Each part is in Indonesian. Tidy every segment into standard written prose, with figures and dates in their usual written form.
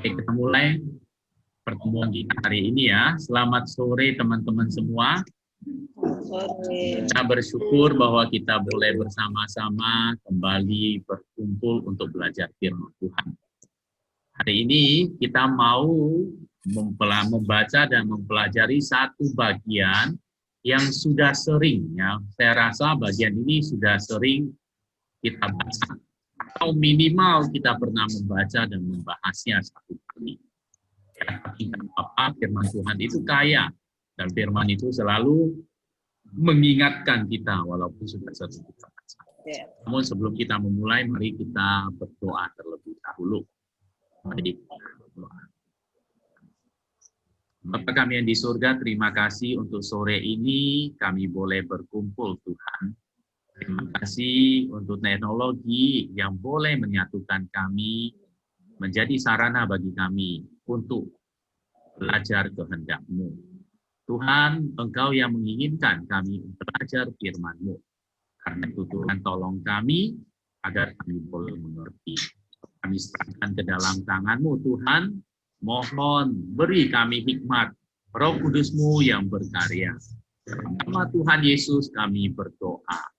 Kita mulai pertemuan kita hari ini ya. Selamat sore teman-teman semua. Kita bersyukur bahwa kita boleh bersama-sama kembali berkumpul untuk belajar firman Tuhan. Hari ini kita mau membaca dan mempelajari satu bagian yang sudah sering, ya. Saya rasa bagian ini sudah sering kita baca, atau minimal kita pernah membaca dan membahasnya satu kali. Ya, tidak apa, firman Tuhan itu kaya, dan firman itu selalu mengingatkan kita walaupun sudah sering kita baca. Namun sebelum kita memulai, mari kita berdoa terlebih dahulu. Mari kita berdoa. Bapa kami yang di surga, terima kasih untuk sore ini kami boleh berkumpul, Tuhan. Terima kasih untuk teknologi yang boleh menyatukan kami, menjadi sarana bagi kami untuk belajar kehendak-Mu. Tuhan, Engkau yang menginginkan kami belajar firman-Mu. Karena itu Tuhan tolong kami agar kami boleh mengerti. Kami serahkan ke dalam tangan-Mu Tuhan, mohon beri kami hikmat, Roh Kudus-Mu yang berkarya. Dalam nama Tuhan Yesus kami berdoa.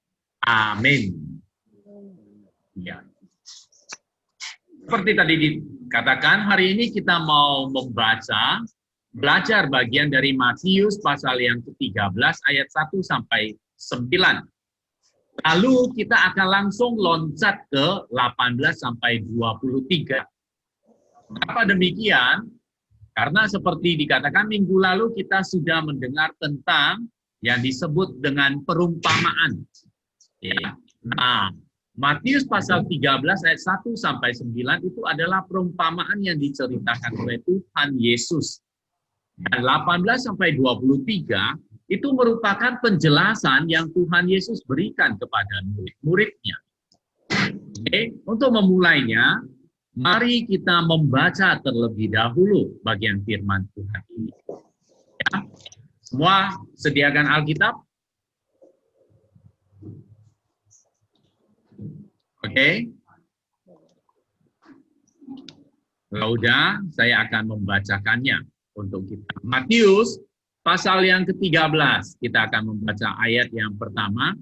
Amin. Ya. Seperti tadi dikatakan, hari ini kita mau belajar bagian dari Matius pasal yang ke-13 ayat 1 sampai 9. Lalu kita akan langsung loncat ke 18 sampai 23. Kenapa demikian? Karena seperti dikatakan minggu lalu kita sudah mendengar tentang yang disebut dengan perumpamaan. Ya. Nah, Matius pasal 13 ayat 1 sampai 9 itu adalah perumpamaan yang diceritakan oleh Tuhan Yesus. Dan 18 sampai 23 itu merupakan penjelasan yang Tuhan Yesus berikan kepada murid-muridnya. Oke, untuk memulainya, mari kita membaca terlebih dahulu bagian firman Tuhan ini. Ya. Semua sediakan Alkitab. Oke. Kalau udah, saya akan membacakannya untuk kita. Matius pasal yang ke-13. Kita akan membaca ayat yang pertama.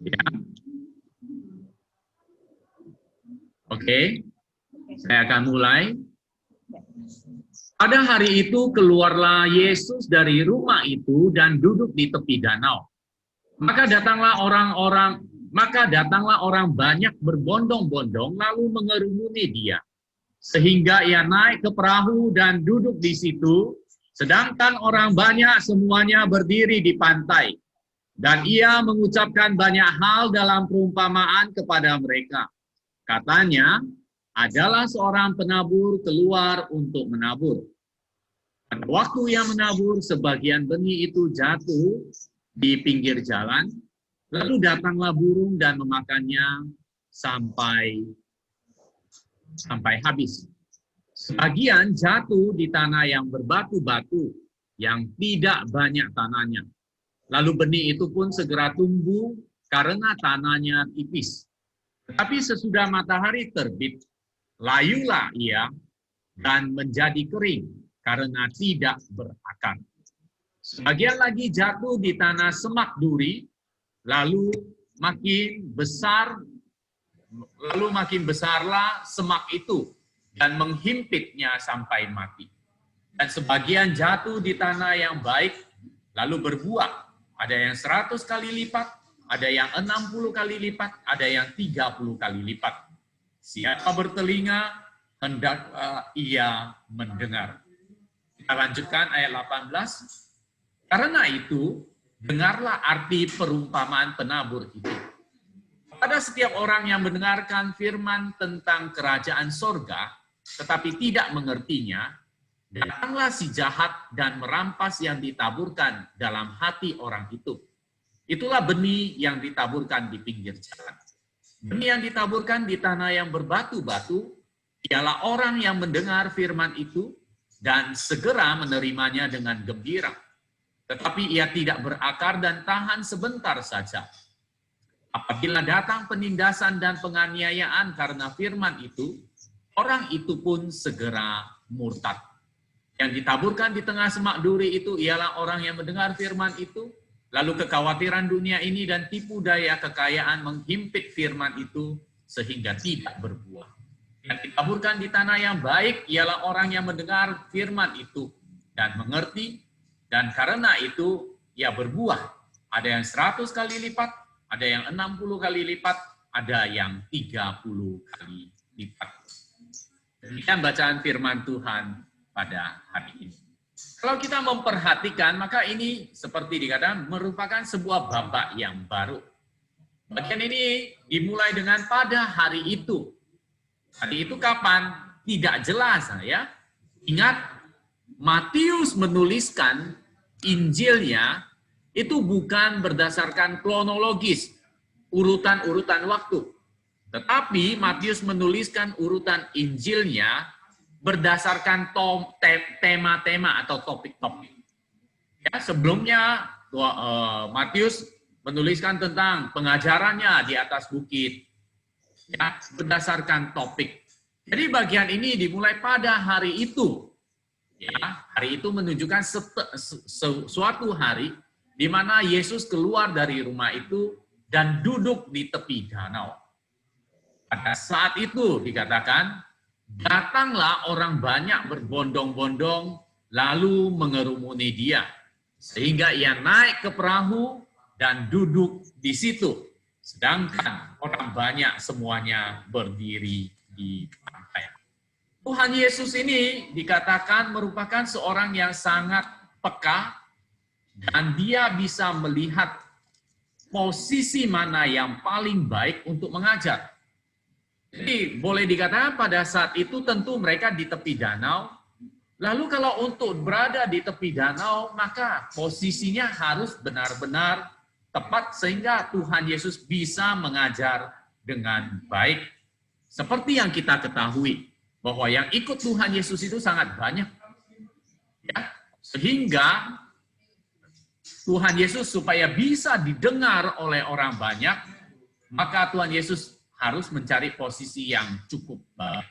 Ya. Oke. Saya akan mulai. Pada hari itu keluarlah Yesus dari rumah itu dan duduk di tepi danau. Maka datanglah orang banyak berbondong-bondong lalu mengerumuni dia. Sehingga ia naik ke perahu dan duduk di situ, sedangkan orang banyak semuanya berdiri di pantai. Dan ia mengucapkan banyak hal dalam perumpamaan kepada mereka. Katanya, adalah seorang penabur keluar untuk menabur. Pada waktu ia menabur, sebagian benih itu jatuh di pinggir jalan, lalu datanglah burung dan memakannya sampai habis. Sebagian jatuh di tanah yang berbatu-batu, yang tidak banyak tanahnya. Lalu benih itu pun segera tumbuh karena tanahnya tipis. Tetapi sesudah matahari terbit, layulah ia dan menjadi kering karena tidak berakar. Sebagian lagi jatuh di tanah semak duri, lalu makin besarlah semak itu dan menghimpitnya sampai mati. Dan sebagian jatuh di tanah yang baik, lalu berbuah. Ada yang 100 kali lipat, ada yang 60 kali lipat, ada yang 30 kali lipat. Siapa bertelinga, hendaklah ia mendengar. Kita lanjutkan ayat 18. Karena itu, dengarlah arti perumpamaan penabur itu. Pada setiap orang yang mendengarkan firman tentang kerajaan sorga, tetapi tidak mengertinya, datanglah si jahat dan merampas yang ditaburkan dalam hati orang itu. Itulah benih yang ditaburkan di pinggir jalan. Benih yang ditaburkan di tanah yang berbatu-batu, ialah orang yang mendengar firman itu dan segera menerimanya dengan gembira. Tetapi ia tidak berakar dan tahan sebentar saja. Apabila datang penindasan dan penganiayaan karena firman itu, orang itu pun segera murtad. Yang ditaburkan di tengah semak duri itu ialah orang yang mendengar firman itu, lalu kekhawatiran dunia ini dan tipu daya kekayaan menghimpit firman itu sehingga tidak berbuah. Yang ditaburkan di tanah yang baik ialah orang yang mendengar firman itu dan mengerti, dan karena itu ia berbuah. Ada yang 100 kali lipat, ada yang 60 kali lipat, ada yang 30 kali lipat. Demikian bacaan firman Tuhan pada hari ini. Kalau kita memperhatikan, maka ini seperti dikatakan merupakan sebuah babak yang baru. Bagian ini dimulai dengan pada hari itu. Hari itu kapan? Tidak jelas ya. Ingat, Matius menuliskan Injilnya itu bukan berdasarkan kronologis, urutan-urutan waktu. Tetapi Matius menuliskan urutan Injilnya berdasarkan tema-tema atau topik-topik. Ya, sebelumnya Matius menuliskan tentang pengajarannya di atas bukit, ya, berdasarkan topik. Jadi bagian ini dimulai pada hari itu. Ya, hari itu menunjukkan suatu hari di mana Yesus keluar dari rumah itu dan duduk di tepi danau. Pada saat itu dikatakan, datanglah orang banyak berbondong-bondong lalu mengerumuni dia. Sehingga ia naik ke perahu dan duduk di situ. Sedangkan orang banyak semuanya berdiri di pantai. Tuhan Yesus ini dikatakan merupakan seorang yang sangat peka, dan dia bisa melihat posisi mana yang paling baik untuk mengajar. Jadi boleh dikatakan pada saat itu tentu mereka di tepi danau. Lalu kalau untuk berada di tepi danau, maka posisinya harus benar-benar tepat sehingga Tuhan Yesus bisa mengajar dengan baik. Seperti yang kita ketahui, bahwa yang ikut Tuhan Yesus itu sangat banyak. Ya, sehingga Tuhan Yesus supaya bisa didengar oleh orang banyak, maka Tuhan Yesus harus mencari posisi yang cukup baik.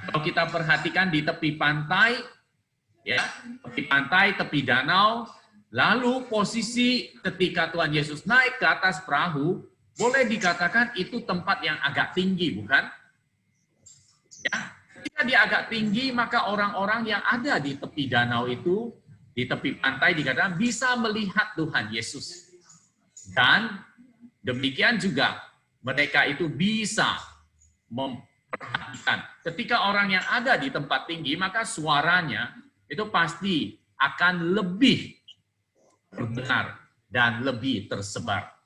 Kalau kita perhatikan di tepi pantai, ya, tepi pantai, tepi danau, lalu posisi ketika Tuhan Yesus naik ke atas perahu, boleh dikatakan itu tempat yang agak tinggi, bukan? Ya, ketika dia agak tinggi, maka orang-orang yang ada di tepi danau itu, di tepi pantai dikatakan bisa melihat Tuhan Yesus. Dan demikian juga mereka itu bisa memperhatikan. Ketika orang yang ada di tempat tinggi, maka suaranya itu pasti akan lebih terdengar dan lebih tersebar.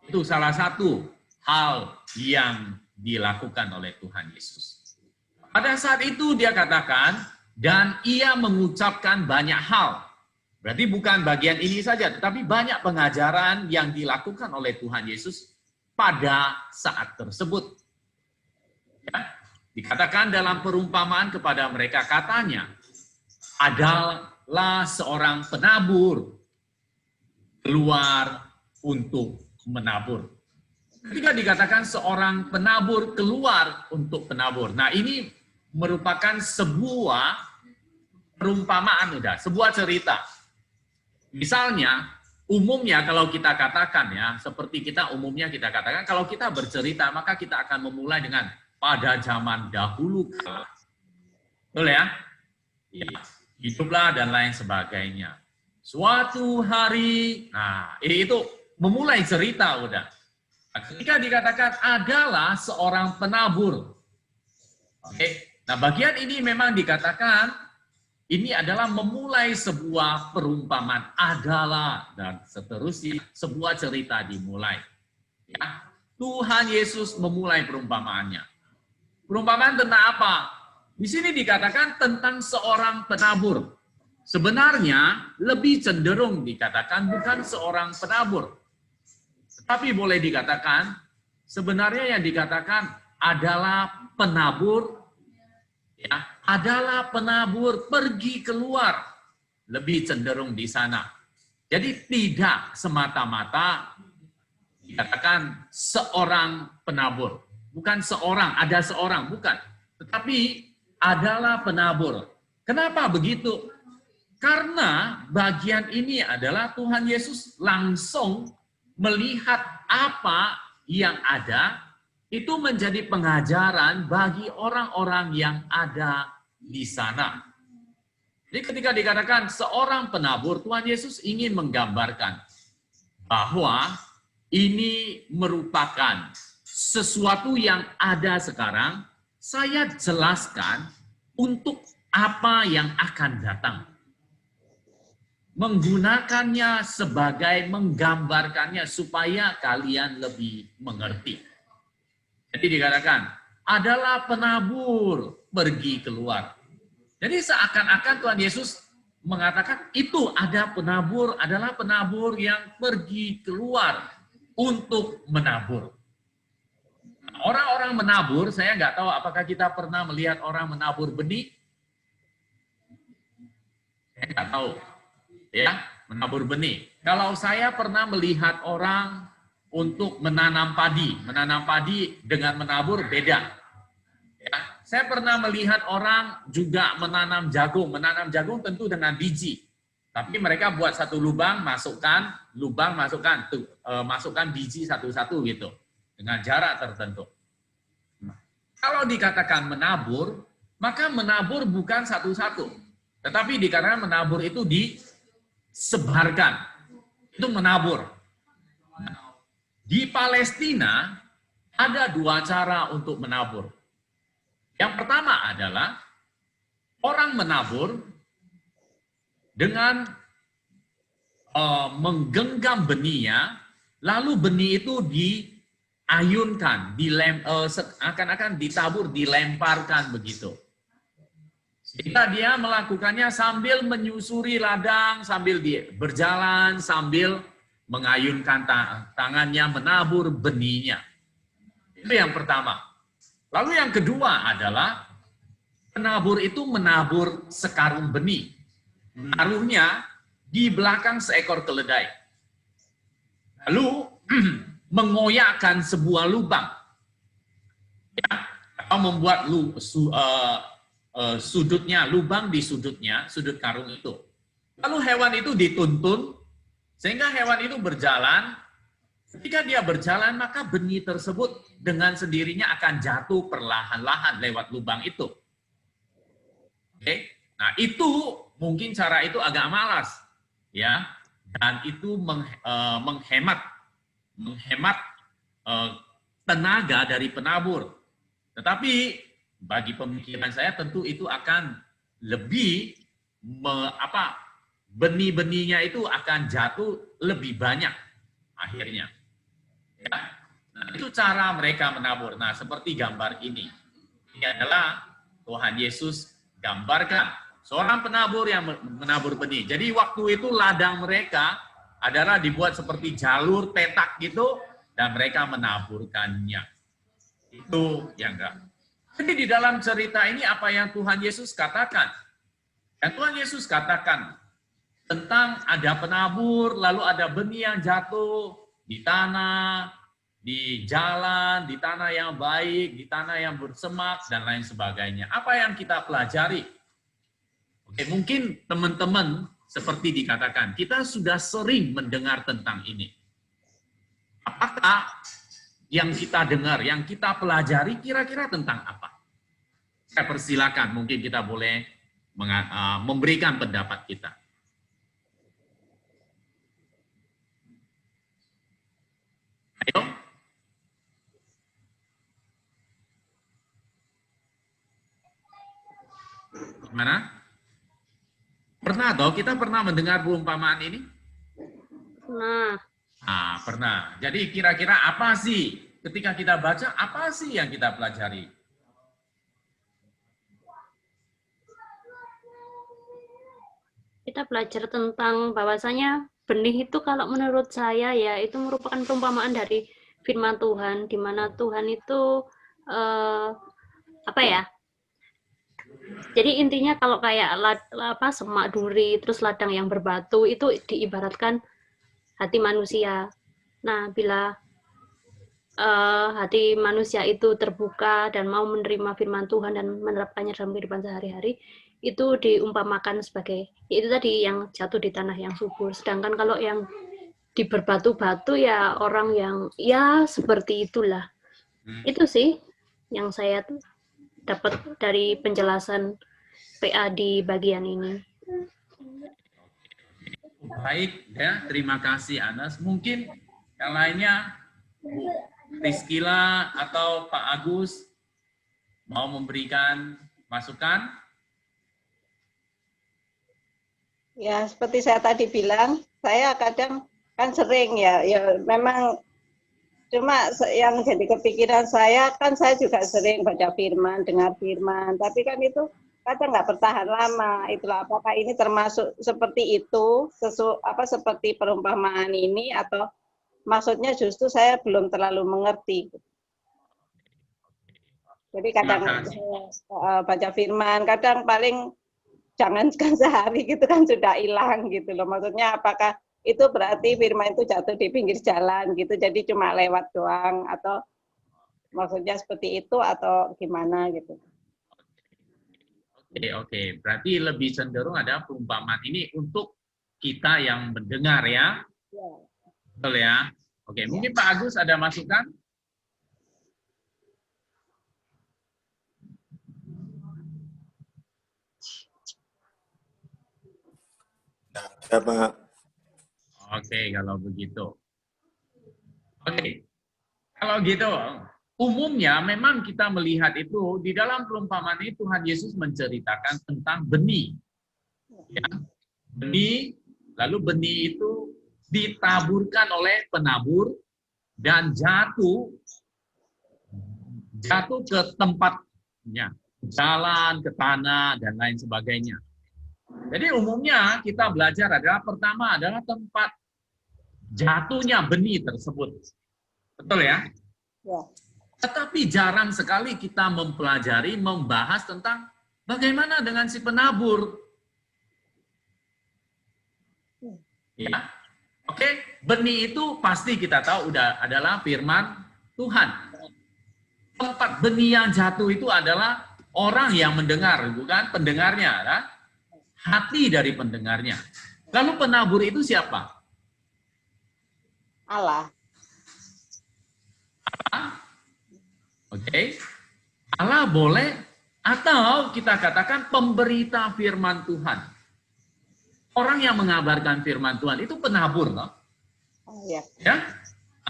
Itu salah satu hal yang dilakukan oleh Tuhan Yesus. Pada saat itu dia katakan, dan ia mengucapkan banyak hal. Berarti bukan bagian ini saja, tetapi banyak pengajaran yang dilakukan oleh Tuhan Yesus pada saat tersebut. Ya, dikatakan dalam perumpamaan kepada mereka, katanya, adalah seorang penabur keluar untuk menabur. Ketika dikatakan seorang penabur keluar untuk penabur, nah ini merupakan sebuah perumpamaan, sebuah cerita. Misalnya, umumnya kalau kita katakan ya, seperti kita umumnya kita katakan, kalau kita bercerita, maka kita akan memulai dengan pada zaman dahulu kala. Betul ya? Ya, hiduplah dan lain sebagainya. Suatu hari, nah itu memulai cerita udah. Ketika dikatakan adalah seorang penabur. Oke. Nah, bagian ini memang dikatakan ini adalah memulai sebuah perumpamaan, adalah dan seterusnya sebuah cerita dimulai. Ya, Tuhan Yesus memulai perumpamaannya. Perumpamaan tentang apa? Di sini dikatakan tentang seorang penabur. Sebenarnya lebih cenderung dikatakan bukan seorang penabur. Tetapi boleh dikatakan sebenarnya yang dikatakan adalah penabur. Ya, adalah penabur pergi keluar, lebih cenderung di sana. Jadi tidak semata-mata Dikatakan seorang penabur. Bukan seorang, ada seorang, bukan. Tetapi adalah penabur. Kenapa begitu? Karena bagian ini adalah Tuhan Yesus langsung melihat apa yang ada, itu menjadi pengajaran bagi orang-orang yang ada di sana. Jadi ketika dikatakan seorang penabur, Tuhan Yesus ingin menggambarkan bahwa ini merupakan sesuatu yang ada sekarang, saya jelaskan untuk apa yang akan datang. Menggunakannya sebagai menggambarkannya supaya kalian lebih mengerti. Jadi dikatakan, adalah penabur pergi keluar. Jadi seakan-akan Tuhan Yesus mengatakan itu adalah penabur yang pergi keluar untuk menabur. Orang-orang menabur, saya nggak tahu apakah kita pernah melihat orang menabur benih. Saya nggak tahu, ya, menabur benih. Kalau saya pernah melihat orang untuk menanam padi dengan menabur beda. Ya, saya pernah melihat orang juga menanam jagung tentu dengan biji. Tapi mereka buat satu lubang, masukkan biji satu-satu gitu, dengan jarak tertentu. Kalau dikatakan menabur, maka menabur bukan satu-satu. Tetapi dikatakan menabur itu disebarkan. Itu menabur. Di Palestina ada dua cara untuk menabur. Yang pertama adalah orang menabur dengan menggenggam benihnya, lalu benih itu diayunkan, akan ditabur, dilemparkan begitu. Sehingga dia melakukannya sambil menyusuri ladang, sambil dia berjalan, sambil mengayunkan tangannya, menabur benihnya. Itu yang pertama. Lalu yang kedua adalah penabur itu menabur sekarung benih. Menaruhnya di belakang seekor keledai. Lalu mengoyakkan sebuah lubang. Ya, atau membuat lubang di sudutnya, sudut karung itu. Lalu hewan itu dituntun, sehingga hewan itu berjalan. Ketika dia berjalan, maka benih tersebut dengan sendirinya akan jatuh perlahan-lahan lewat lubang itu. Oke? Nah, itu mungkin cara itu agak malas, ya, dan itu menghemat tenaga dari penabur. Tetapi bagi pemikiran saya tentu itu akan lebih benih-benihnya itu akan jatuh lebih banyak akhirnya. Ya. Nah, itu cara mereka menabur. Nah, seperti gambar ini. Ini adalah Tuhan Yesus gambarkan seorang penabur yang menabur benih. Jadi waktu itu ladang mereka adalah dibuat seperti jalur petak gitu, dan mereka menaburkannya. Itu yang enggak. Jadi di dalam cerita ini apa yang Tuhan Yesus katakan? Yang Tuhan Yesus katakan tentang ada penabur, lalu ada benih yang jatuh di tanah, di jalan, di tanah yang baik, di tanah yang bersemak, dan lain sebagainya. Apa yang kita pelajari? Oke, mungkin teman-teman seperti dikatakan, kita sudah sering mendengar tentang ini. Apakah yang kita dengar, yang kita pelajari kira-kira tentang apa? Saya persilakan, mungkin kita boleh memberikan pendapat kita. Ayo. Gimana? Pernah toh? Kita pernah mendengar perumpamaan ini? Pernah. Pernah. Jadi kira-kira apa sih ketika kita baca, apa sih yang kita pelajari? Kita belajar tentang bahwasanya benih itu kalau menurut saya ya itu merupakan perumpamaan dari firman Tuhan, di mana Tuhan itu jadi intinya kalau kayak semak duri terus ladang yang berbatu itu diibaratkan hati manusia. Nah, bila hati manusia itu terbuka dan mau menerima firman Tuhan dan menerapkannya dalam kehidupan sehari-hari, itu diumpamakan sebagai itu tadi yang jatuh di tanah yang subur. Sedangkan kalau yang di berbatu-batu ya orang yang ya seperti itulah. Itu sih yang saya dapat dari penjelasan PA di bagian ini. Baik ya, terima kasih Anas. Mungkin yang lainnya Bu Rizkila atau Pak Agus mau memberikan masukan? Ya, seperti saya tadi bilang, saya kadang kan sering ya memang cuma yang jadi kepikiran saya kan saya juga sering baca firman, dengar firman, tapi kan itu kadang nggak bertahan lama. Itulah apakah ini termasuk seperti itu, seperti perumpamaan ini atau maksudnya justru saya belum terlalu mengerti. Jadi kadang baca firman, kadang paling jangankan sehari gitu kan sudah hilang gitu loh. Maksudnya apakah itu berarti firman itu jatuh di pinggir jalan gitu, jadi cuma lewat doang atau maksudnya seperti itu atau gimana gitu. Oke. Berarti lebih cenderung ada perumpamaan ini untuk kita yang mendengar ya. Ya. Betul ya? Oke, mungkin Pak Agus ada masukan? Ya, Pak. Oke, kalau begitu. Oke, kalau gitu, umumnya memang kita melihat itu di dalam perumpamaan ini Tuhan Yesus menceritakan tentang benih. Ya, benih, lalu benih itu ditaburkan oleh penabur dan jatuh ke tempatnya, jalan, ke tanah, dan lain sebagainya. Jadi umumnya kita belajar adalah pertama adalah tempat jatuhnya benih tersebut. Betul ya? Ya. Tetapi jarang sekali kita mempelajari, membahas tentang bagaimana dengan si penabur. Ya. Oke, benih itu pasti kita tahu adalah firman Tuhan. Tempat benih yang jatuh itu adalah orang yang mendengar, bukan pendengarnya, kan? Hati dari pendengarnya. Lalu penabur itu siapa? Allah. Oke. Allah boleh atau kita katakan pemberita firman Tuhan. Orang yang mengabarkan firman Tuhan itu penabur, no? Oh, ya. Ya?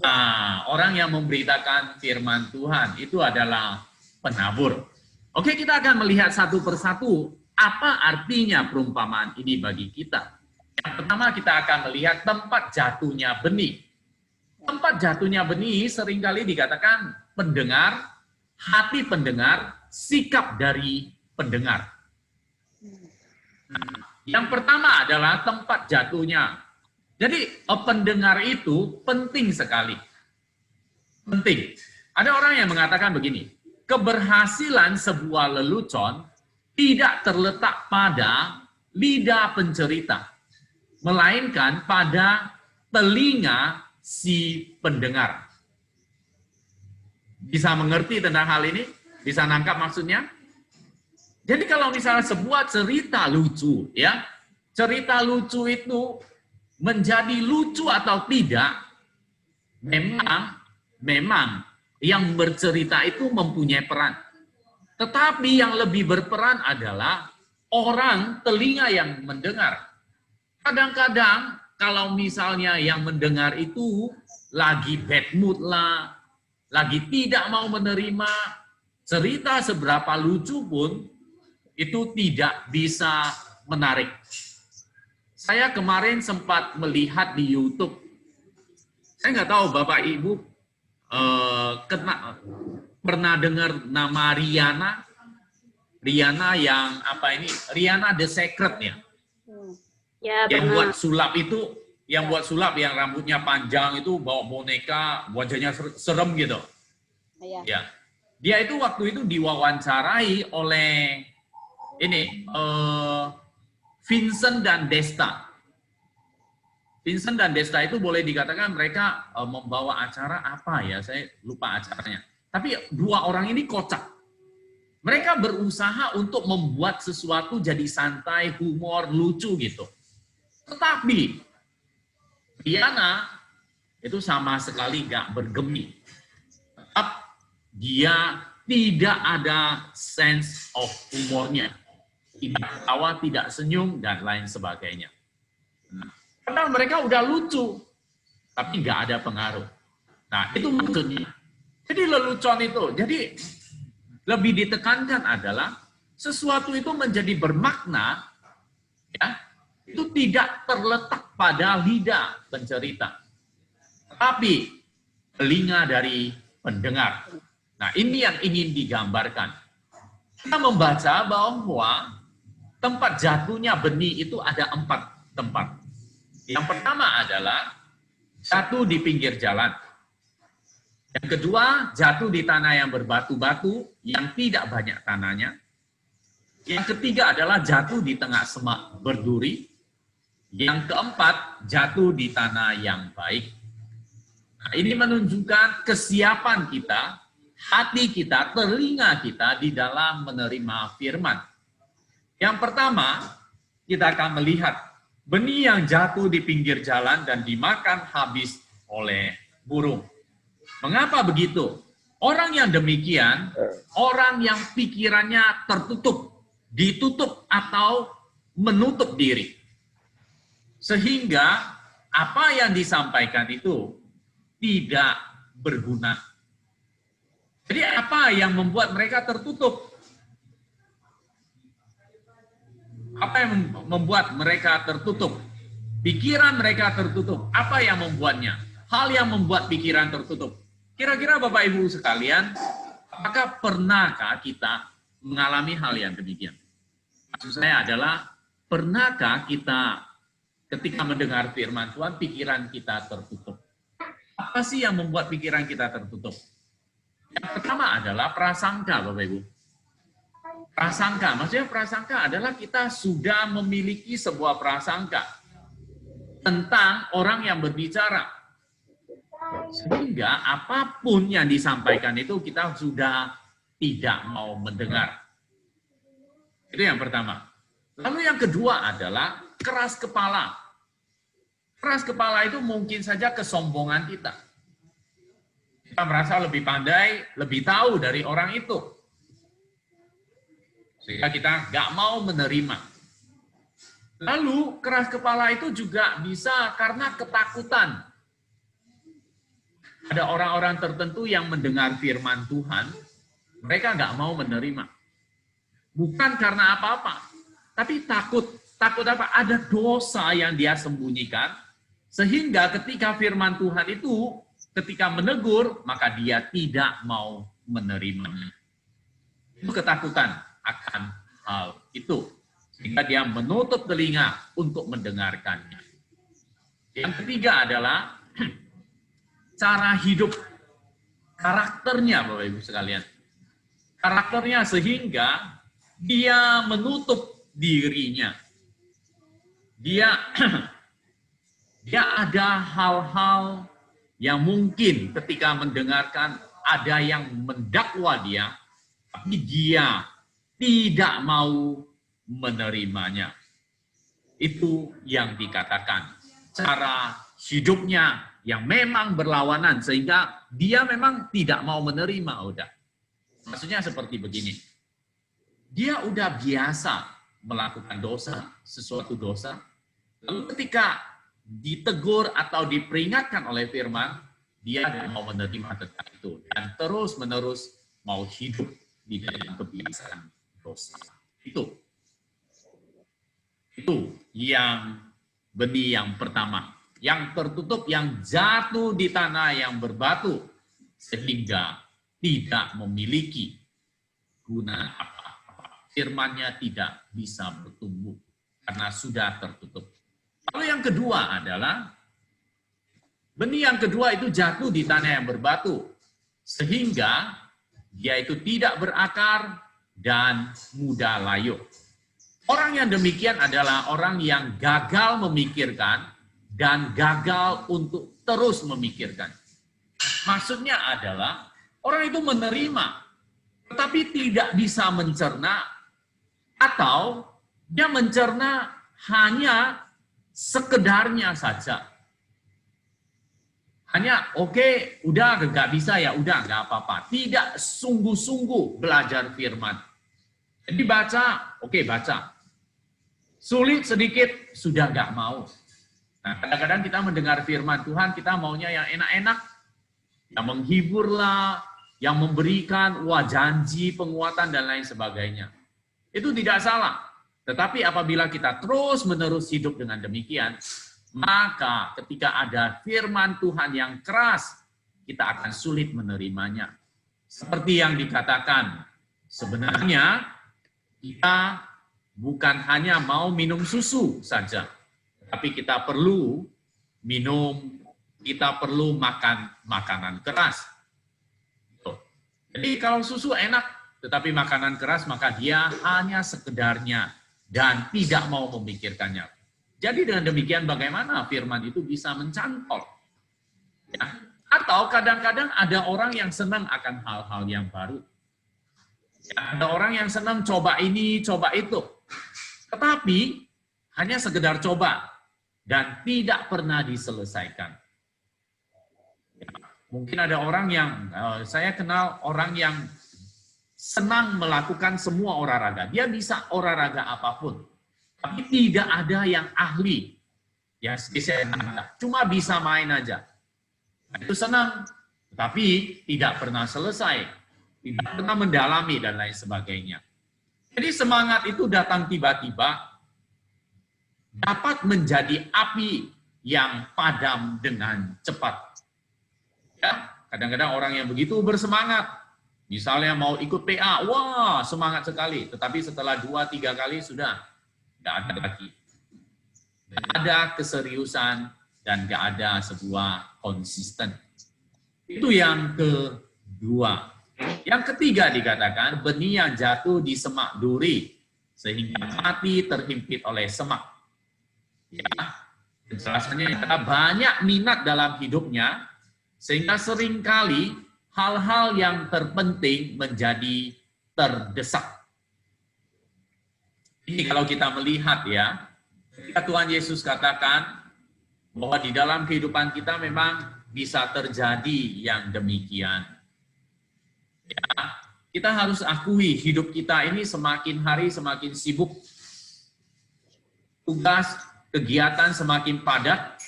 Nah, orang yang memberitakan firman Tuhan itu adalah penabur. Oke, kita akan melihat satu persatu apa artinya perumpamaan ini bagi kita. Yang pertama kita akan melihat tempat jatuhnya benih. Tempat jatuhnya benih seringkali dikatakan pendengar, hati pendengar, sikap dari pendengar. Nah, yang pertama adalah tempat jatuhnya. Jadi pendengar itu penting sekali. Penting. Ada orang yang mengatakan begini, keberhasilan sebuah lelucon tidak terletak pada lidah pencerita, melainkan pada telinga si pendengar. Bisa mengerti tentang hal ini? Bisa nangkap maksudnya? Jadi kalau misalnya sebuah cerita lucu, ya, cerita lucu itu menjadi lucu atau tidak, memang yang bercerita itu mempunyai peran. Tetapi yang lebih berperan adalah orang telinga yang mendengar. Kadang-kadang kalau misalnya yang mendengar itu lagi bad mood lah, lagi tidak mau menerima, cerita seberapa lucu pun itu tidak bisa menarik. Saya kemarin sempat melihat di YouTube, saya nggak tahu Bapak Ibu pernah dengar nama Rihanna? Rihanna yang apa ini? Rihanna The Secret ya? Ya, yang pernah. buat sulap itu, yang buat sulap yang rambutnya panjang itu bawa boneka, wajahnya serem gitu. Ya. Dia itu waktu itu diwawancarai oleh ini Vincent dan Desta. Vincent dan Desta itu boleh dikatakan mereka membawa acara apa ya, saya lupa acaranya. Tapi dua orang ini kocak. Mereka berusaha untuk membuat sesuatu jadi santai, humor, lucu gitu. Tetapi Diana itu sama sekali nggak bergemi. Tetap dia tidak ada sense of humornya. Tidak tawa, tidak senyum, dan lain sebagainya. Nah, padahal mereka udah lucu, tapi nggak ada pengaruh. Nah, itu maksudnya. Jadi lelucon itu, jadi lebih ditekankan adalah sesuatu itu menjadi bermakna, ya, itu tidak terletak pada lidah pencerita, tapi telinga dari pendengar. Nah, ini yang ingin digambarkan. Kita membaca bahwa tempat jatuhnya benih itu ada 4 tempat. Yang pertama adalah jatuh di pinggir jalan. Yang kedua, jatuh di tanah yang berbatu-batu, yang tidak banyak tanahnya. Yang ketiga adalah jatuh di tengah semak berduri. Yang keempat, jatuh di tanah yang baik. Nah, ini menunjukkan kesiapan kita, hati kita, telinga kita di dalam menerima firman. Yang pertama, kita akan melihat benih yang jatuh di pinggir jalan dan dimakan habis oleh burung. Mengapa begitu? Orang yang demikian, orang yang pikirannya tertutup, ditutup atau menutup diri. Sehingga apa yang disampaikan itu tidak berguna. Jadi apa yang membuat mereka tertutup? Apa yang membuat mereka tertutup? Pikiran mereka tertutup. Apa yang membuatnya? Hal yang membuat pikiran tertutup. Kira-kira Bapak Ibu sekalian, apakah pernahkah kita mengalami hal yang demikian? Maksud saya adalah, pernahkah kita ketika mendengar firman Tuhan, pikiran kita tertutup? Apa sih yang membuat pikiran kita tertutup? Yang pertama adalah prasangka, Bapak Ibu. Prasangka, maksudnya prasangka adalah kita sudah memiliki sebuah prasangka tentang orang yang berbicara. Sehingga apapun yang disampaikan itu kita sudah tidak mau mendengar. Itu yang pertama. Lalu yang kedua adalah keras kepala. Keras kepala itu mungkin saja kesombongan kita. Kita merasa lebih pandai, lebih tahu dari orang itu. Sehingga kita nggak mau menerima. Lalu keras kepala itu juga bisa karena ketakutan. Ada orang-orang tertentu yang mendengar firman Tuhan, mereka nggak mau menerima. Bukan karena apa-apa, tapi takut. Takut apa? Ada dosa yang dia sembunyikan, sehingga ketika firman Tuhan itu, ketika menegur, maka dia tidak mau menerimanya. Itu ketakutan akan hal itu. Sehingga dia menutup telinga untuk mendengarkannya. Yang ketiga adalah cara hidup, karakternya Bapak Ibu sekalian. Karakternya sehingga dia menutup dirinya. Dia ada hal-hal yang mungkin ketika mendengarkan ada yang mendakwa dia, tapi dia tidak mau menerimanya. Itu yang dikatakan cara hidupnya yang memang berlawanan, sehingga dia memang tidak mau menerima. Udah. Maksudnya seperti begini. Dia udah biasa melakukan dosa, sesuatu dosa. Lalu ketika ditegur atau diperingatkan oleh firman, dia tidak mau menerima tentang itu. Dan terus-menerus mau hidup di dalam kebiasaan dosa. Itu yang benih yang pertama. Yang tertutup, yang jatuh di tanah yang berbatu, sehingga tidak memiliki guna apa-apa. Firman-Nya tidak bisa bertumbuh, karena sudah tertutup. Lalu yang kedua adalah, benih yang kedua itu jatuh di tanah yang berbatu, sehingga dia itu tidak berakar dan mudah layu. Orang yang demikian adalah orang yang gagal memikirkan dan gagal untuk terus memikirkan. Maksudnya adalah orang itu menerima, tetapi tidak bisa mencerna, atau dia mencerna hanya sekedarnya saja. Hanya oke, udah nggak bisa ya, udah nggak apa-apa. Tidak sungguh-sungguh belajar firman. Jadi baca, oke baca. Sulit sedikit, sudah nggak mau. Nah, kadang-kadang kita mendengar firman Tuhan, kita maunya yang enak-enak, yang menghibur lah, yang memberikan janji, penguatan, dan lain sebagainya. Itu tidak salah. Tetapi apabila kita terus-menerus hidup dengan demikian, maka ketika ada firman Tuhan yang keras, kita akan sulit menerimanya. Seperti yang dikatakan, sebenarnya kita bukan hanya mau minum susu saja, tapi kita perlu minum, kita perlu makan makanan keras. Jadi kalau susu enak, tetapi makanan keras, maka dia hanya sekedarnya dan tidak mau memikirkannya. Jadi dengan demikian bagaimana firman itu bisa mencantol? Ya. Atau kadang-kadang ada orang yang senang akan hal-hal yang baru. Ya, ada orang yang senang coba ini, coba itu. Tetapi hanya sekedar coba dan tidak pernah diselesaikan. Ya, mungkin ada orang yang, saya kenal orang yang senang melakukan semua olahraga. Dia bisa olahraga apapun. Tapi tidak ada yang ahli. Ya, cuma bisa main aja. Itu senang, tapi tidak pernah selesai. Tidak pernah mendalami dan lain sebagainya. Jadi semangat itu datang tiba-tiba, dapat menjadi api yang padam dengan cepat. Ya, kadang-kadang orang yang begitu bersemangat, misalnya mau ikut PA, wah semangat sekali. Tetapi setelah 2-3 kali sudah nggak ada lagi. Nggak ada keseriusan dan nggak ada sebuah konsisten. Itu yang kedua. Yang ketiga dikatakan, benih yang jatuh di semak duri, sehingga mati terhimpit oleh semak. Ya, penjelasannya adalah banyak minat dalam hidupnya, sehingga seringkali hal-hal yang terpenting menjadi terdesak. Ini kalau kita melihat ya, ketika Tuhan Yesus katakan bahwa di dalam kehidupan kita memang bisa terjadi yang demikian. Ya, kita harus akui hidup kita ini semakin hari semakin sibuk. Tugas, kegiatan semakin padat,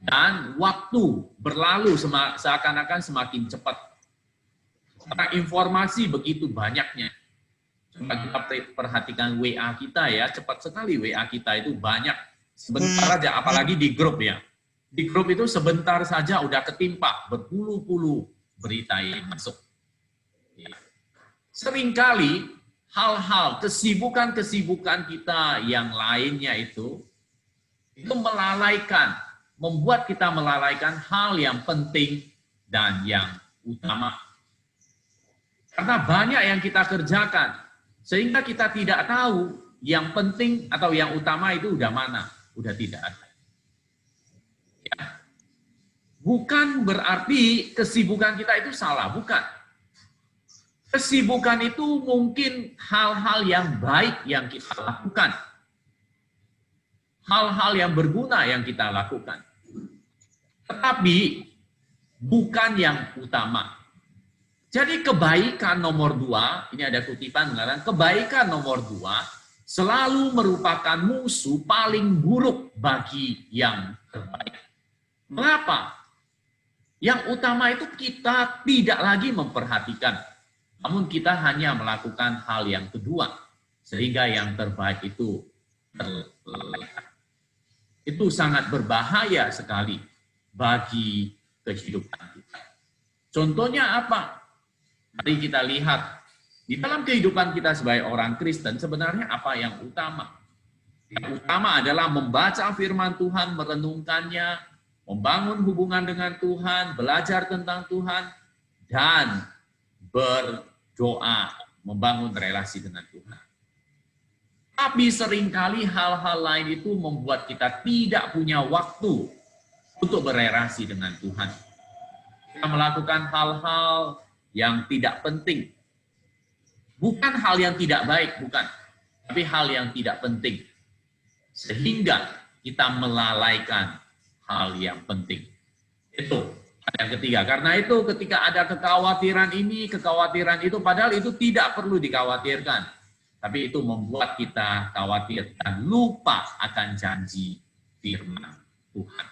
dan waktu berlalu seakan-akan semakin cepat. Karena informasi begitu banyaknya. Coba kita perhatikan WA kita ya, cepat sekali WA kita itu banyak. Sebentar aja, apalagi di grup ya. Di grup itu sebentar saja udah ketimpa, berpuluh-puluh berita yang masuk. Seringkali hal-hal, kesibukan-kesibukan kita yang lainnya itu melalaikan, membuat kita melalaikan hal yang penting dan yang utama. Karena banyak yang kita kerjakan, sehingga kita tidak tahu yang penting atau yang utama itu udah mana, udah tidak ada. Ya. Bukan berarti kesibukan kita itu salah, bukan. Kesibukan itu mungkin hal-hal yang baik yang kita lakukan. Hal-hal yang berguna yang kita lakukan. Tetapi bukan yang utama. Jadi kebaikan nomor 2, ini ada kutipan mengatakan, kebaikan nomor 2 selalu merupakan musuh paling buruk bagi yang terbaik. Mengapa? Yang utama itu kita tidak lagi memperhatikan, namun kita hanya melakukan hal yang kedua, sehingga yang terbaik itu terlewat. Itu sangat berbahaya sekali bagi kehidupan kita. Contohnya apa? Mari kita lihat, di dalam kehidupan kita sebagai orang Kristen, sebenarnya apa yang utama? Yang utama adalah membaca firman Tuhan, merenungkannya, membangun hubungan dengan Tuhan, belajar tentang Tuhan, dan berdoa, membangun relasi dengan Tuhan. Tapi seringkali hal-hal lain itu membuat kita tidak punya waktu untuk berelasi dengan Tuhan. Kita melakukan hal-hal yang tidak penting. Bukan hal yang tidak baik, bukan. Tapi hal yang tidak penting. Sehingga kita melalaikan hal yang penting. Itu yang ketiga. Karena itu ketika ada kekhawatiran ini, kekhawatiran itu, padahal itu tidak perlu dikhawatirkan. Tapi itu membuat kita khawatir dan lupa akan janji firman Tuhan.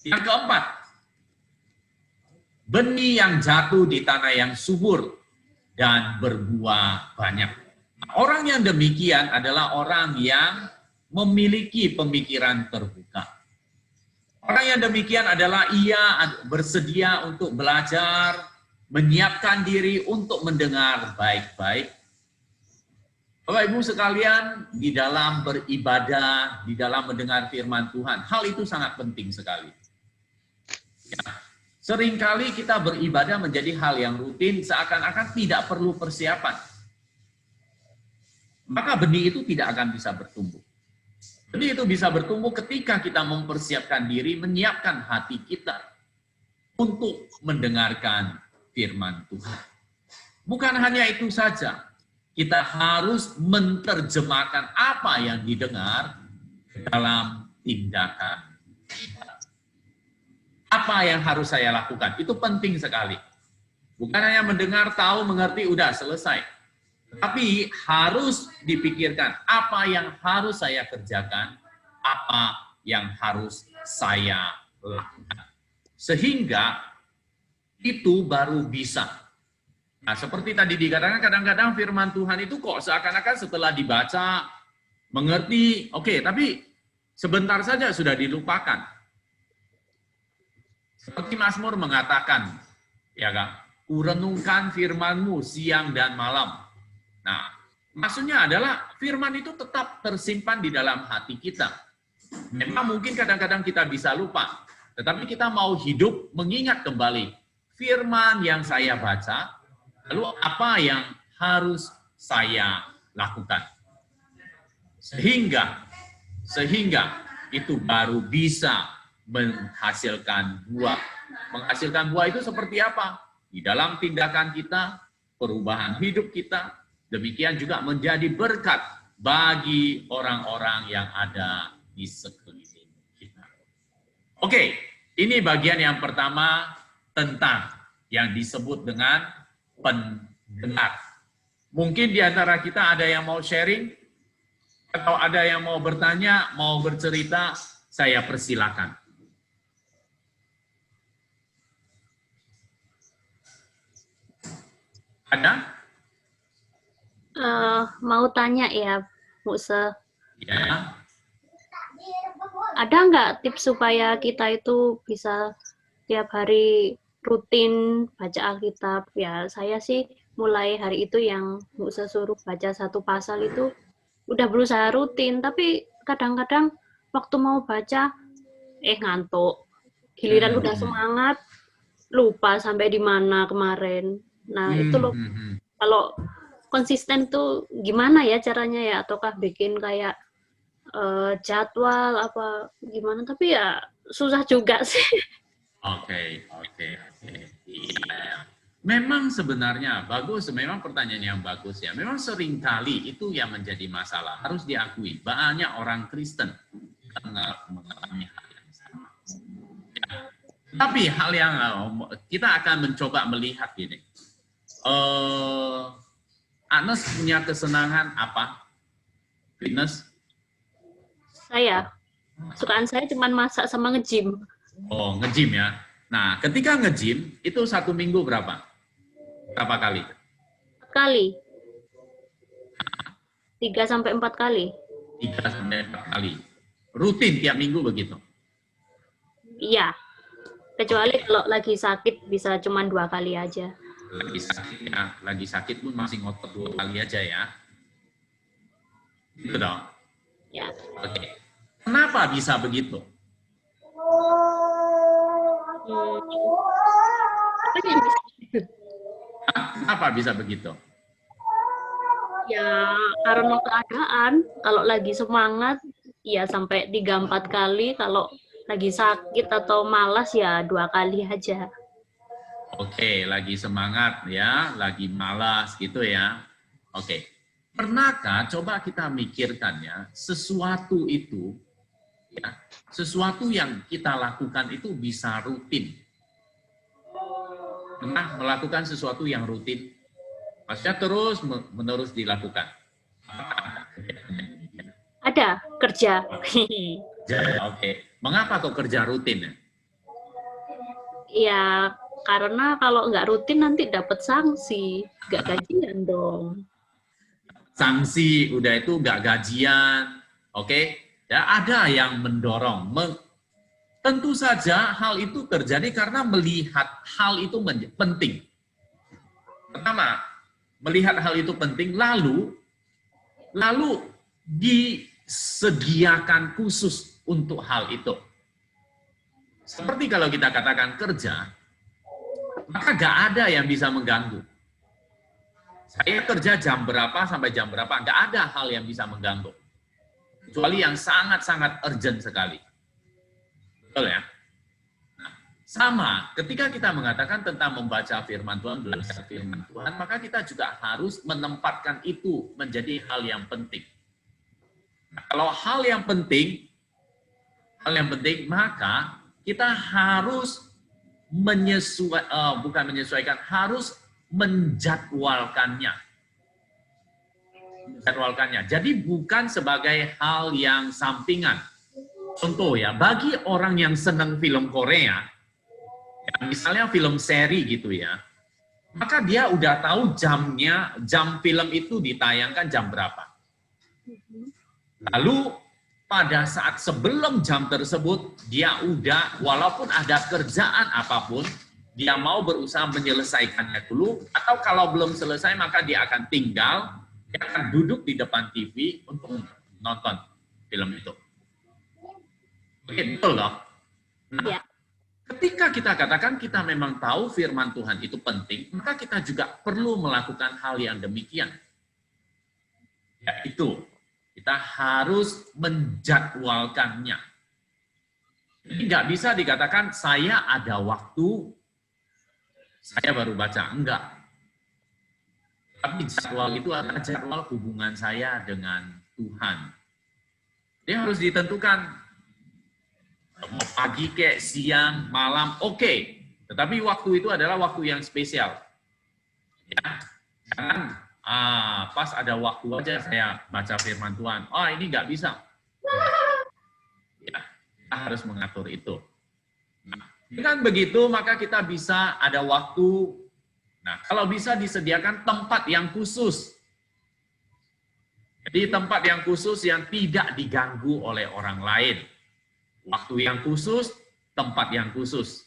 Yang keempat, benih yang jatuh di tanah yang subur dan berbuah banyak. Orang yang demikian adalah orang yang memiliki pemikiran terbuka. Orang yang demikian adalah ia bersedia untuk belajar, menyiapkan diri untuk mendengar baik-baik. Bapak Ibu sekalian, di dalam beribadah, di dalam mendengar firman Tuhan, hal itu sangat penting sekali. Ya. Seringkali kita beribadah menjadi hal yang rutin, seakan-akan tidak perlu persiapan. Maka benih itu tidak akan bisa bertumbuh. Benih itu bisa bertumbuh ketika kita mempersiapkan diri, menyiapkan hati kita untuk mendengarkan firman Tuhan. Bukan hanya itu saja, kita harus menerjemahkan apa yang didengar dalam tindakan. Apa yang harus saya lakukan? Itu penting sekali. Bukan hanya mendengar, tahu, mengerti, udah selesai. Tapi harus dipikirkan apa yang harus saya kerjakan, apa yang harus saya lakukan. Sehingga itu baru bisa. Nah, seperti tadi dikatakan, kadang-kadang firman Tuhan itu kok seakan-akan setelah dibaca, mengerti, oke, tapi sebentar saja sudah dilupakan. Seperti Mazmur mengatakan, ya kan, kurenungkan firman-Mu siang dan malam. Nah, maksudnya adalah firman itu tetap tersimpan di dalam hati kita. Memang mungkin kadang-kadang kita bisa lupa, tetapi kita mau hidup mengingat kembali firman yang saya baca, lalu apa yang harus saya lakukan. Sehingga itu baru bisa menghasilkan buah. Menghasilkan buah itu seperti apa? Di dalam tindakan kita, perubahan hidup kita, demikian juga menjadi berkat bagi orang-orang yang ada di sekeliling kita. Oke, ini bagian yang pertama tentang yang disebut dengan pendengar. Mungkin di antara kita ada yang mau sharing, atau ada yang mau bertanya, mau bercerita, saya persilakan. Ada? Mau tanya ya, Muse. Ya. Ada nggak tips supaya kita itu bisa tiap hari rutin baca Alkitab? Ya, saya sih mulai hari itu yang Muse suruh baca satu pasal itu udah berusaha rutin, tapi kadang-kadang waktu mau baca, ngantuk. Giliran udah semangat, lupa sampai di mana kemarin. Nah, itu loh, kalau konsisten tuh gimana ya caranya ya? Ataukah bikin kayak jadwal apa gimana? Tapi ya susah juga sih. Oke. Iya. Memang sebenarnya bagus, memang pertanyaan yang bagus ya. Memang seringkali itu yang menjadi masalah. Harus diakui, banyak orang Kristen mengalami hal yang sama. Ya. Tapi hal yang kita akan mencoba melihat ini. Agnes punya kesenangan apa? Fitness? Saya, sukaan saya cuma masak sama nge-gym. Oh, nge-gym ya. Nah, ketika nge-gym, itu 1 minggu berapa? Berapa kali? Kali. 3-4 kali. 3-4 kali. Rutin tiap minggu begitu? Iya. Kecuali kalau lagi sakit bisa cuma 2 kali aja. Lagi sakit pun masih ngotot 2 kali aja ya. Gitu dong. Ya. Oke. Kenapa bisa begitu? Apa yang bisa? Kenapa bisa begitu? Ya, karena keadaan, kalau lagi semangat, ya sampai 3-4 kali, kalau lagi sakit atau malas, ya 2 kali aja. Oke, lagi semangat ya, lagi malas gitu ya. Oke. Pernahkah coba kita mikirkan ya, sesuatu itu ya, sesuatu yang kita lakukan itu bisa rutin. Pernah melakukan sesuatu yang rutin? Maksudnya terus menerus dilakukan. Ada, kerja. Oke. Mengapa kok kerja rutin ya? Ya, karena kalau nggak rutin nanti dapat sanksi, nggak gajian dong. Sanksi, udah itu nggak gajian, oke? Ya ada yang mendorong. Tentu saja hal itu terjadi karena melihat hal itu penting. Pertama, melihat hal itu penting, lalu disediakan khusus untuk hal itu. Seperti kalau kita katakan kerja, maka nggak ada yang bisa mengganggu. Saya kerja jam berapa sampai jam berapa, nggak ada hal yang bisa mengganggu. Kecuali yang sangat-sangat urgent sekali. Betul ya? Nah, sama, ketika kita mengatakan tentang membaca firman Tuhan, belajar firman Tuhan, maka kita juga harus menempatkan itu menjadi hal yang penting. Nah, kalau hal yang penting, maka kita harus harus menjadwalkannya. Jadi bukan sebagai hal yang sampingan. Contoh ya, bagi orang yang senang film Korea, ya, misalnya film seri gitu ya, maka dia udah tahu jam film itu ditayangkan jam berapa. Lalu pada saat sebelum jam tersebut, dia udah, walaupun ada kerjaan apapun, dia mau berusaha menyelesaikannya dulu, atau kalau belum selesai, maka dia akan tinggal, dia akan duduk di depan TV untuk nonton film itu. Oke, betul loh. Nah, Ya. ketika kita katakan kita memang tahu firman Tuhan itu penting, maka kita juga perlu melakukan hal yang demikian. Yaitu, kita harus menjadwalkannya. Jadi nggak bisa dikatakan saya ada waktu, saya baru baca. Enggak. Tapi jadwal itu adalah jadwal hubungan saya dengan Tuhan. Dia harus ditentukan. Mau pagi kayak siang, malam, oke. Tetapi waktu itu adalah waktu yang spesial. Ya. Jangan pas ada waktu aja saya baca firman Tuhan. Oh, ini nggak bisa. Ya, kita harus mengatur itu. Nah, dengan begitu, maka kita bisa ada waktu. Nah, kalau bisa disediakan tempat yang khusus. Jadi tempat yang khusus yang tidak diganggu oleh orang lain. Waktu yang khusus, tempat yang khusus.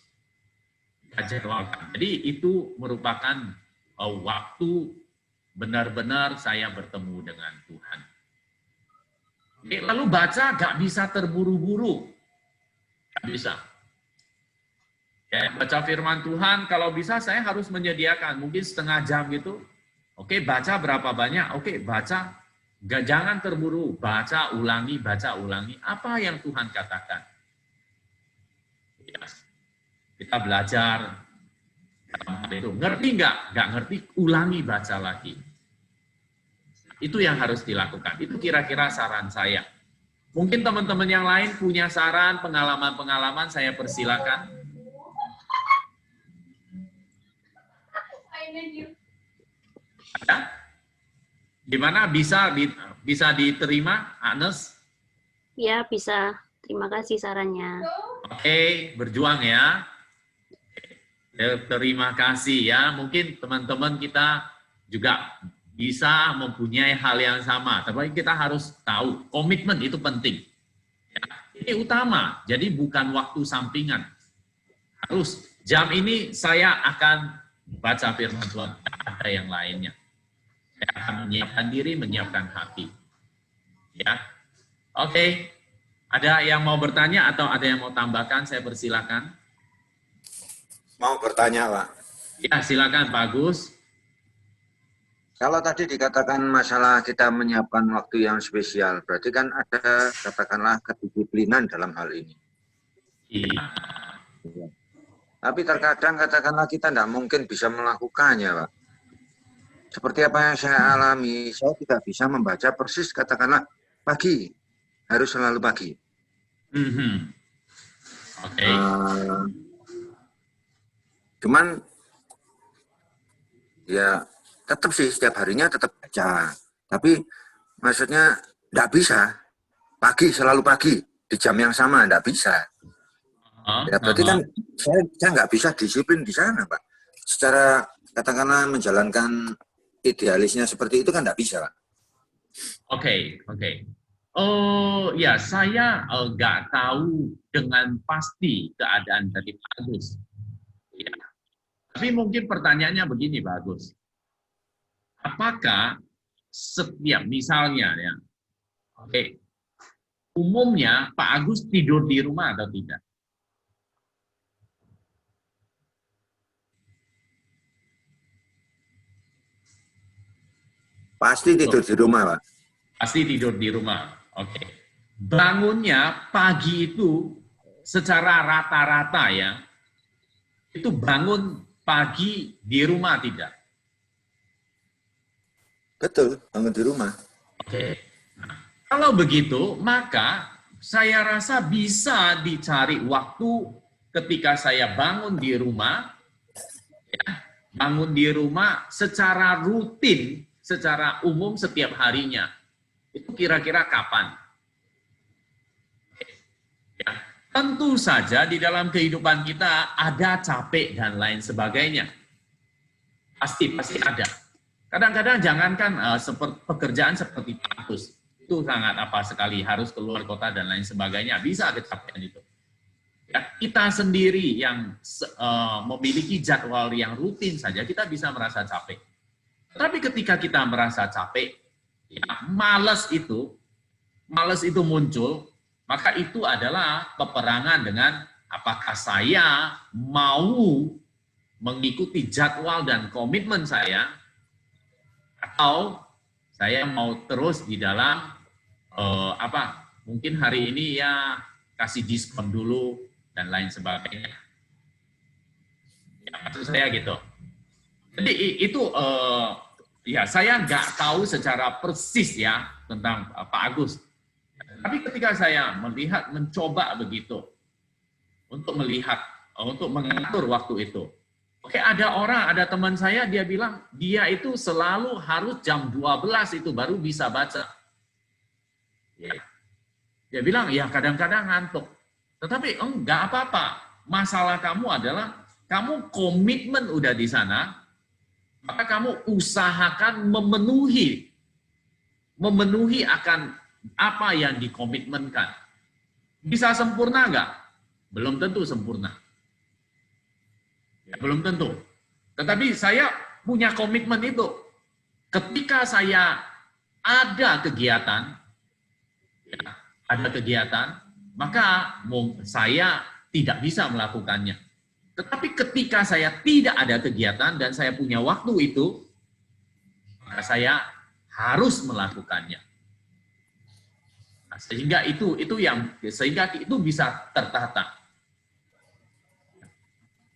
Jadi itu merupakan waktu benar-benar saya bertemu dengan Tuhan. Lalu baca gak bisa terburu-buru. Gak bisa. Ya, baca firman Tuhan, kalau bisa saya harus menyediakan, mungkin setengah jam gitu. Oke, baca berapa banyak? Oke, baca. Jangan terburu, baca, ulangi. Apa yang Tuhan katakan? Ya, kita belajar. Ngerti nggak? Nggak ngerti, ulangi, baca lagi. Itu yang harus dilakukan. Itu kira-kira saran saya. Mungkin teman-teman yang lain punya saran, pengalaman-pengalaman, saya persilakan. Ada? Gimana? Bisa diterima, Agnes? Ya, bisa. Terima kasih sarannya. Oke, berjuang ya. Terima kasih ya. Mungkin teman-teman kita juga bisa mempunyai hal yang sama. Tapi kita harus tahu, komitmen itu penting. Ya, ini utama, jadi bukan waktu sampingan. Harus, jam ini saya akan baca firman Tuhan, ada yang lainnya. Saya akan menyiapkan diri, menyiapkan hati. Ya, oke. Ada yang mau bertanya atau ada yang mau tambahkan, saya persilakan. Mau bertanya, Pak. Ya, silakan Pak Agus. Kalau tadi dikatakan masalah kita menyiapkan waktu yang spesial, berarti kan ada katakanlah kedisiplinan dalam hal ini. Iya. Tapi terkadang katakanlah kita tidak mungkin bisa melakukannya, Pak. Seperti apa yang saya alami, saya tidak bisa membaca persis katakanlah pagi, harus selalu pagi. Oke. Cuman ya tetap sih setiap harinya tetap baca. Tapi maksudnya tidak bisa pagi selalu pagi di jam yang sama, tidak bisa. Ya berarti kan saya nggak bisa disiplin di sana, Pak. Secara katakanlah menjalankan idealisnya seperti itu kan tidak bisa, Pak. Oke. Oh ya, saya nggak tahu dengan pasti keadaan dari Pak Agus. Ya. Tapi mungkin pertanyaannya begini, Pak Agus. Apakah setiap misalnya ya, umumnya Pak Agus tidur di rumah atau tidak? Pasti tidur di rumah, Pak. Pasti tidur di rumah. Oke. Bangunnya pagi itu secara rata-rata ya, itu bangun pagi di rumah tidak? Betul, bangun di rumah. Oke. Nah, kalau begitu, maka saya rasa bisa dicari waktu ketika saya bangun di rumah, ya, bangun di rumah secara rutin, secara umum setiap harinya. Itu kira-kira kapan? Ya, tentu saja di dalam kehidupan kita ada capek dan lain sebagainya. Pasti ada. Kadang-kadang jangankan pekerjaan seperti Pak Agus, itu sangat sekali harus keluar kota dan lain sebagainya, bisa kecapean itu. Ya, kita sendiri yang memiliki jadwal yang rutin saja kita bisa merasa capek. Tapi ketika kita merasa capek, ya, malas itu muncul, maka itu adalah peperangan dengan apakah saya mau mengikuti jadwal dan komitmen saya, atau saya mau terus di dalam mungkin hari ini ya kasih diskon dulu dan lain sebagainya. Ya, maksud saya gitu. Jadi itu ya saya nggak tahu secara persis ya tentang Pak Agus. Tapi ketika saya mencoba begitu untuk mengatur waktu itu. Oke, ada teman saya, dia bilang dia itu selalu harus jam 12 itu baru bisa baca. Ya. Dia bilang ya kadang-kadang ngantuk. Tetapi enggak apa-apa. Masalah kamu adalah kamu komitmen udah di sana, maka kamu usahakan memenuhi akan apa yang dikomitmenkan. Bisa sempurna enggak? Belum tentu sempurna. Ya, belum tentu. Tetapi saya punya komitmen itu. Ketika saya ada kegiatan, maka saya tidak bisa melakukannya. Tetapi ketika saya tidak ada kegiatan dan saya punya waktu itu, maka saya harus melakukannya. Nah, sehingga itu bisa tertata.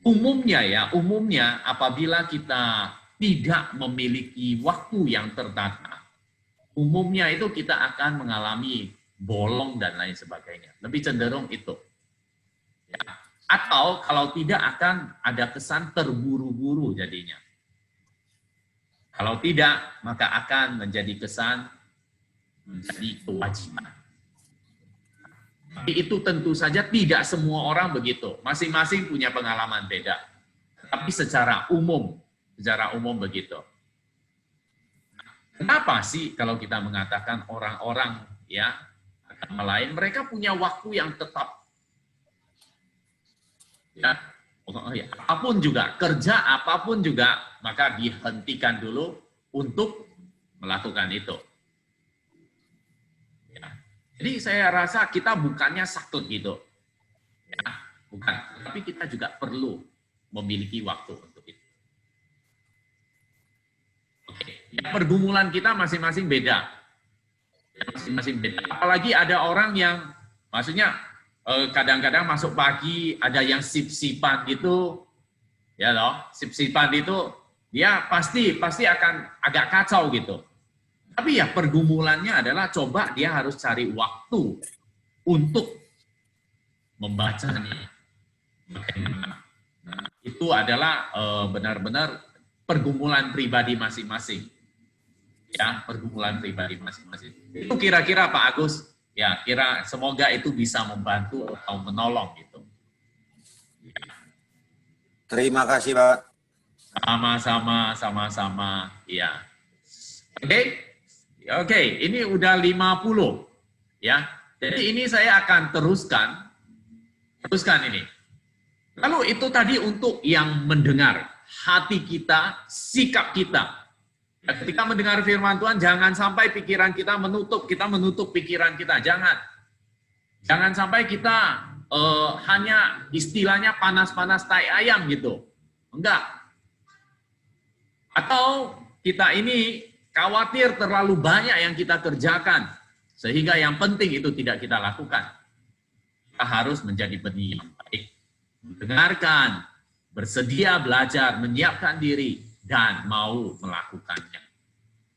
Umumnya apabila kita tidak memiliki waktu yang tertata, umumnya itu kita akan mengalami bolong dan lain sebagainya. Lebih cenderung itu. Ya. Atau kalau tidak akan ada kesan terburu-buru jadinya. Kalau tidak, maka akan menjadi kesan menjadi kewajiban. Tapi itu tentu saja tidak semua orang begitu. Masing-masing punya pengalaman beda. Tapi secara umum begitu. Kenapa sih kalau kita mengatakan orang-orang ya agama lain mereka punya waktu yang tetap? Ya, apapun juga, kerja apapun juga, maka dihentikan dulu untuk melakukan itu. Jadi saya rasa kita bukannya sakit gitu, ya, bukan. Tapi kita juga perlu memiliki waktu untuk itu. Oke. Ya, pergumulan kita masing-masing beda. Masing-masing beda. Apalagi ada orang yang, maksudnya kadang-kadang masuk pagi, ada yang sip-sipan gitu, ya loh, sip-sipan itu, dia pasti akan agak kacau gitu. Tapi ya pergumulannya adalah coba dia harus cari waktu untuk membacanya. Nah, itu adalah benar-benar pergumulan pribadi masing-masing. Ya, pergumulan pribadi masing-masing. Itu kira-kira Pak Agus, ya semoga itu bisa membantu atau menolong gitu. Ya. Terima kasih, Pak. Sama-sama. Ya. Oke, ini udah 50 ya. Jadi ini saya akan teruskan ini. Lalu itu tadi untuk yang mendengar, hati kita, sikap kita. Ketika mendengar firman Tuhan, jangan sampai pikiran kita menutup pikiran kita, jangan. Jangan sampai kita hanya istilahnya panas-panas tai ayam gitu. Enggak. Atau kita ini khawatir terlalu banyak yang kita kerjakan, sehingga yang penting itu tidak kita lakukan. Kita harus menjadi benih yang baik. Mendengarkan, bersedia belajar, menyiapkan diri, dan mau melakukannya.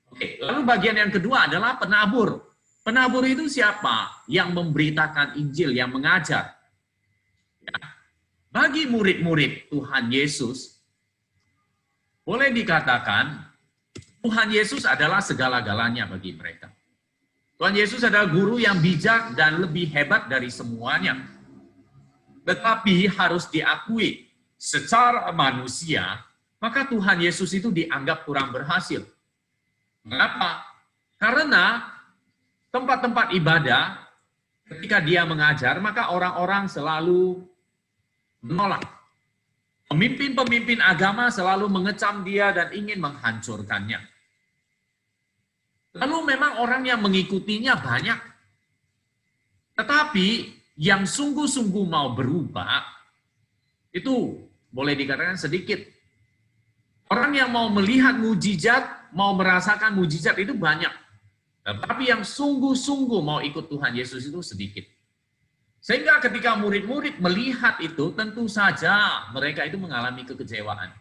Oke, lalu bagian yang kedua adalah penabur. Penabur itu siapa? Yang memberitakan Injil, yang mengajar. Ya. Bagi murid-murid Tuhan Yesus, boleh dikatakan Tuhan Yesus adalah segala-galanya bagi mereka. Tuhan Yesus adalah guru yang bijak dan lebih hebat dari semuanya. Tetapi harus diakui, secara manusia, maka Tuhan Yesus itu dianggap kurang berhasil. Mengapa? Karena tempat-tempat ibadah, ketika dia mengajar, maka orang-orang selalu menolak. Pemimpin-pemimpin agama selalu mengecam dia dan ingin menghancurkannya. Lalu memang orang yang mengikutinya banyak. Tetapi yang sungguh-sungguh mau berubah, itu boleh dikatakan sedikit. Orang yang mau melihat mujizat, mau merasakan mujizat itu banyak. Tetapi yang sungguh-sungguh mau ikut Tuhan Yesus itu sedikit. Sehingga ketika murid-murid melihat itu, tentu saja mereka itu mengalami kekecewaan.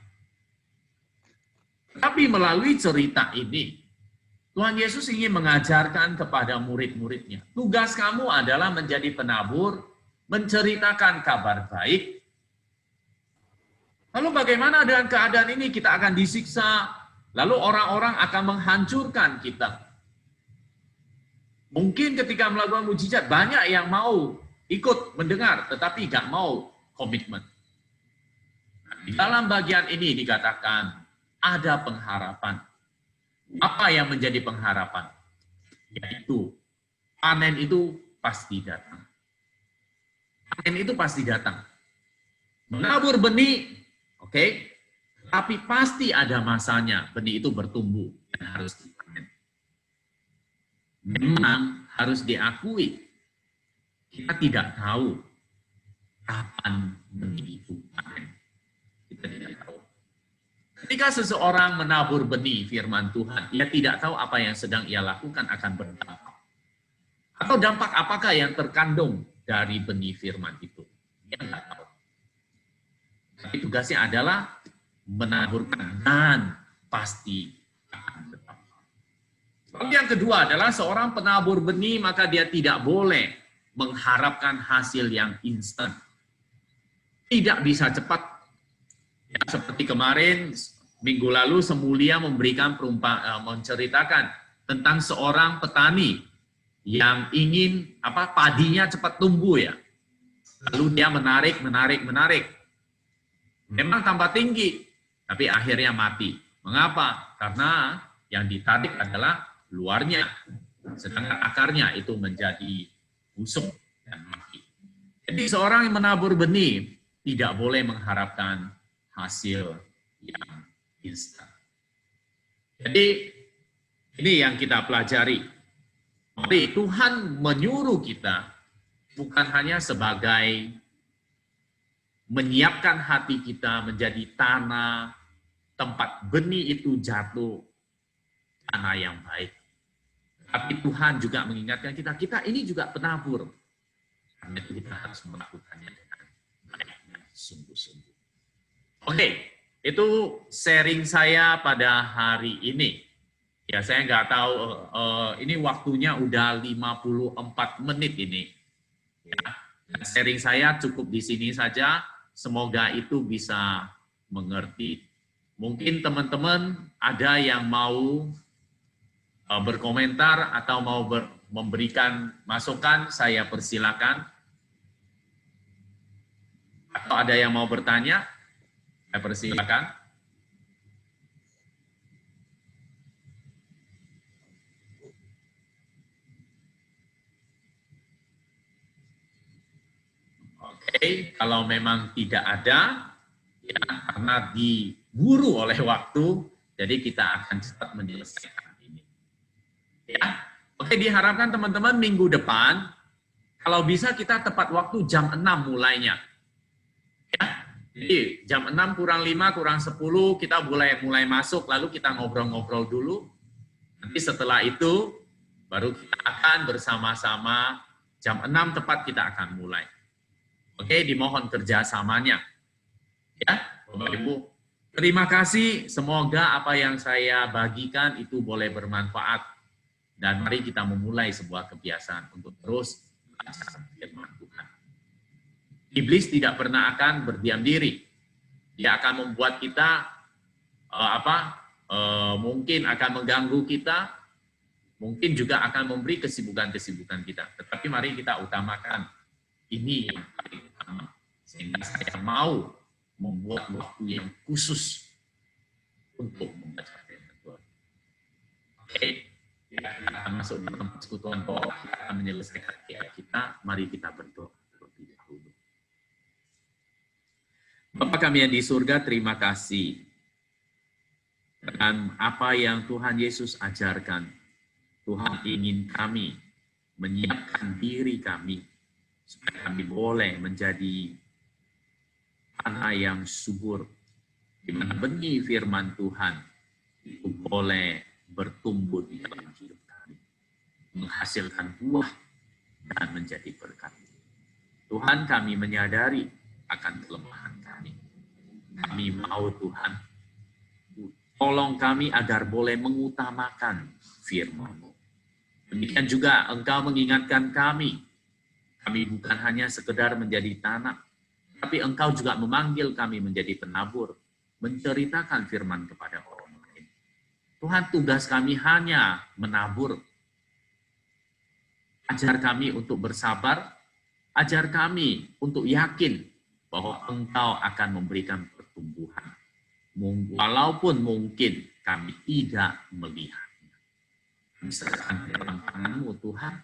Tapi melalui cerita ini, Tuhan Yesus ingin mengajarkan kepada murid-muridnya. Tugas kamu adalah menjadi penabur, menceritakan kabar baik. Lalu bagaimana dengan keadaan ini? Kita akan disiksa, lalu orang-orang akan menghancurkan kita. Mungkin ketika melakukan mujizat, banyak yang mau ikut mendengar, tetapi nggak mau komitmen. Di dalam bagian ini dikatakan ada pengharapan. Apa yang menjadi pengharapan? Yaitu panen itu pasti datang. Panen itu pasti datang. Menabur benih, oke, tapi pasti ada masanya benih itu bertumbuh dan harus dipanen. Memang harus diakui, kita tidak tahu kapan benih itu panen. Kita tidak tahu. Ketika seseorang menabur benih firman Tuhan, ia tidak tahu apa yang sedang ia lakukan akan berdampak. Atau dampak apakah yang terkandung dari benih firman itu. Ia tidak tahu. Tapi tugasnya adalah menaburkan dan pasti akan berdampak. Lalu yang kedua adalah seorang penabur benih, maka dia tidak boleh mengharapkan hasil yang instan. Tidak bisa cepat. Ya, seperti kemarin, minggu lalu Semulia memberikan menceritakan tentang seorang petani yang ingin padinya cepat tumbuh ya. Lalu dia menarik. Memang tambah tinggi, tapi akhirnya mati. Mengapa? Karena yang ditarik adalah luarnya, sedangkan akarnya itu menjadi busuk dan mati. Jadi seorang yang menabur benih tidak boleh mengharapkan hasil yang instan. Jadi ini yang kita pelajari. Jadi Tuhan menyuruh kita bukan hanya sebagai menyiapkan hati kita menjadi tanah tempat benih itu jatuh, tanah yang baik. Tapi Tuhan juga mengingatkan kita ini juga penabur. Karena itu kita harus melakukannya dengan baik dan sungguh-sungguh. Oke, itu sharing saya pada hari ini. Ya, saya nggak tahu, ini waktunya udah 54 menit ini. Ya, sharing saya cukup di sini saja. Semoga itu bisa mengerti. Mungkin teman-teman ada yang mau berkomentar atau mau memberikan masukan, saya persilakan. Atau ada yang mau bertanya, saya persilakan. Oke, kalau memang tidak ada, ya, karena diburu oleh waktu, jadi kita akan cepat menyelesaikan ini. Ya, oke, diharapkan teman-teman minggu depan, kalau bisa kita tepat waktu jam 6 mulainya. Ya, jadi jam 6 kurang 5, kurang 10, kita mulai masuk, lalu kita ngobrol-ngobrol dulu. Nanti setelah itu, baru kita akan bersama-sama, jam 6 tepat kita akan mulai. Oke, dimohon kerjasamanya. Ya, Bapak Ibu. Terima kasih. Semoga apa yang saya bagikan itu boleh bermanfaat. Dan mari kita memulai sebuah kebiasaan untuk terus belajar firman Tuhan. Iblis tidak pernah akan berdiam diri. Dia akan membuat kita mungkin akan mengganggu kita, mungkin juga akan memberi kesibukan-kesibukan kita. Tetapi mari kita utamakan ini yang paling utama, sehingga saya mau membuat waktu yang khusus untuk membaca firman Tuhan. Oke, kita akan masuk di tempat sekutuan doa, kita akan menyelesaikan kita. Mari kita berdoa terlebih dahulu. Bapa kami yang di surga, terima kasih dengan apa yang Tuhan Yesus ajarkan. Tuhan ingin kami menyiapkan diri kami supaya kami boleh menjadi tanah yang subur, di mana benih firman Tuhan itu boleh bertumbuh di dalam hidup kami, menghasilkan buah dan menjadi berkat. Tuhan, kami menyadari akan kelemahan kami. Kami mau Tuhan, tolong kami agar boleh mengutamakan firman-Mu. Demikian juga Engkau mengingatkan kami bukan hanya sekedar menjadi tanah, tapi Engkau juga memanggil kami menjadi penabur, menceritakan firman kepada orang lain. Tuhan, tugas kami hanya menabur. Ajar kami untuk bersabar, ajar kami untuk yakin bahwa Engkau akan memberikan pertumbuhan. Walaupun mungkin kami tidak melihatnya. Diserahkan dalam tangan-Mu, Tuhan.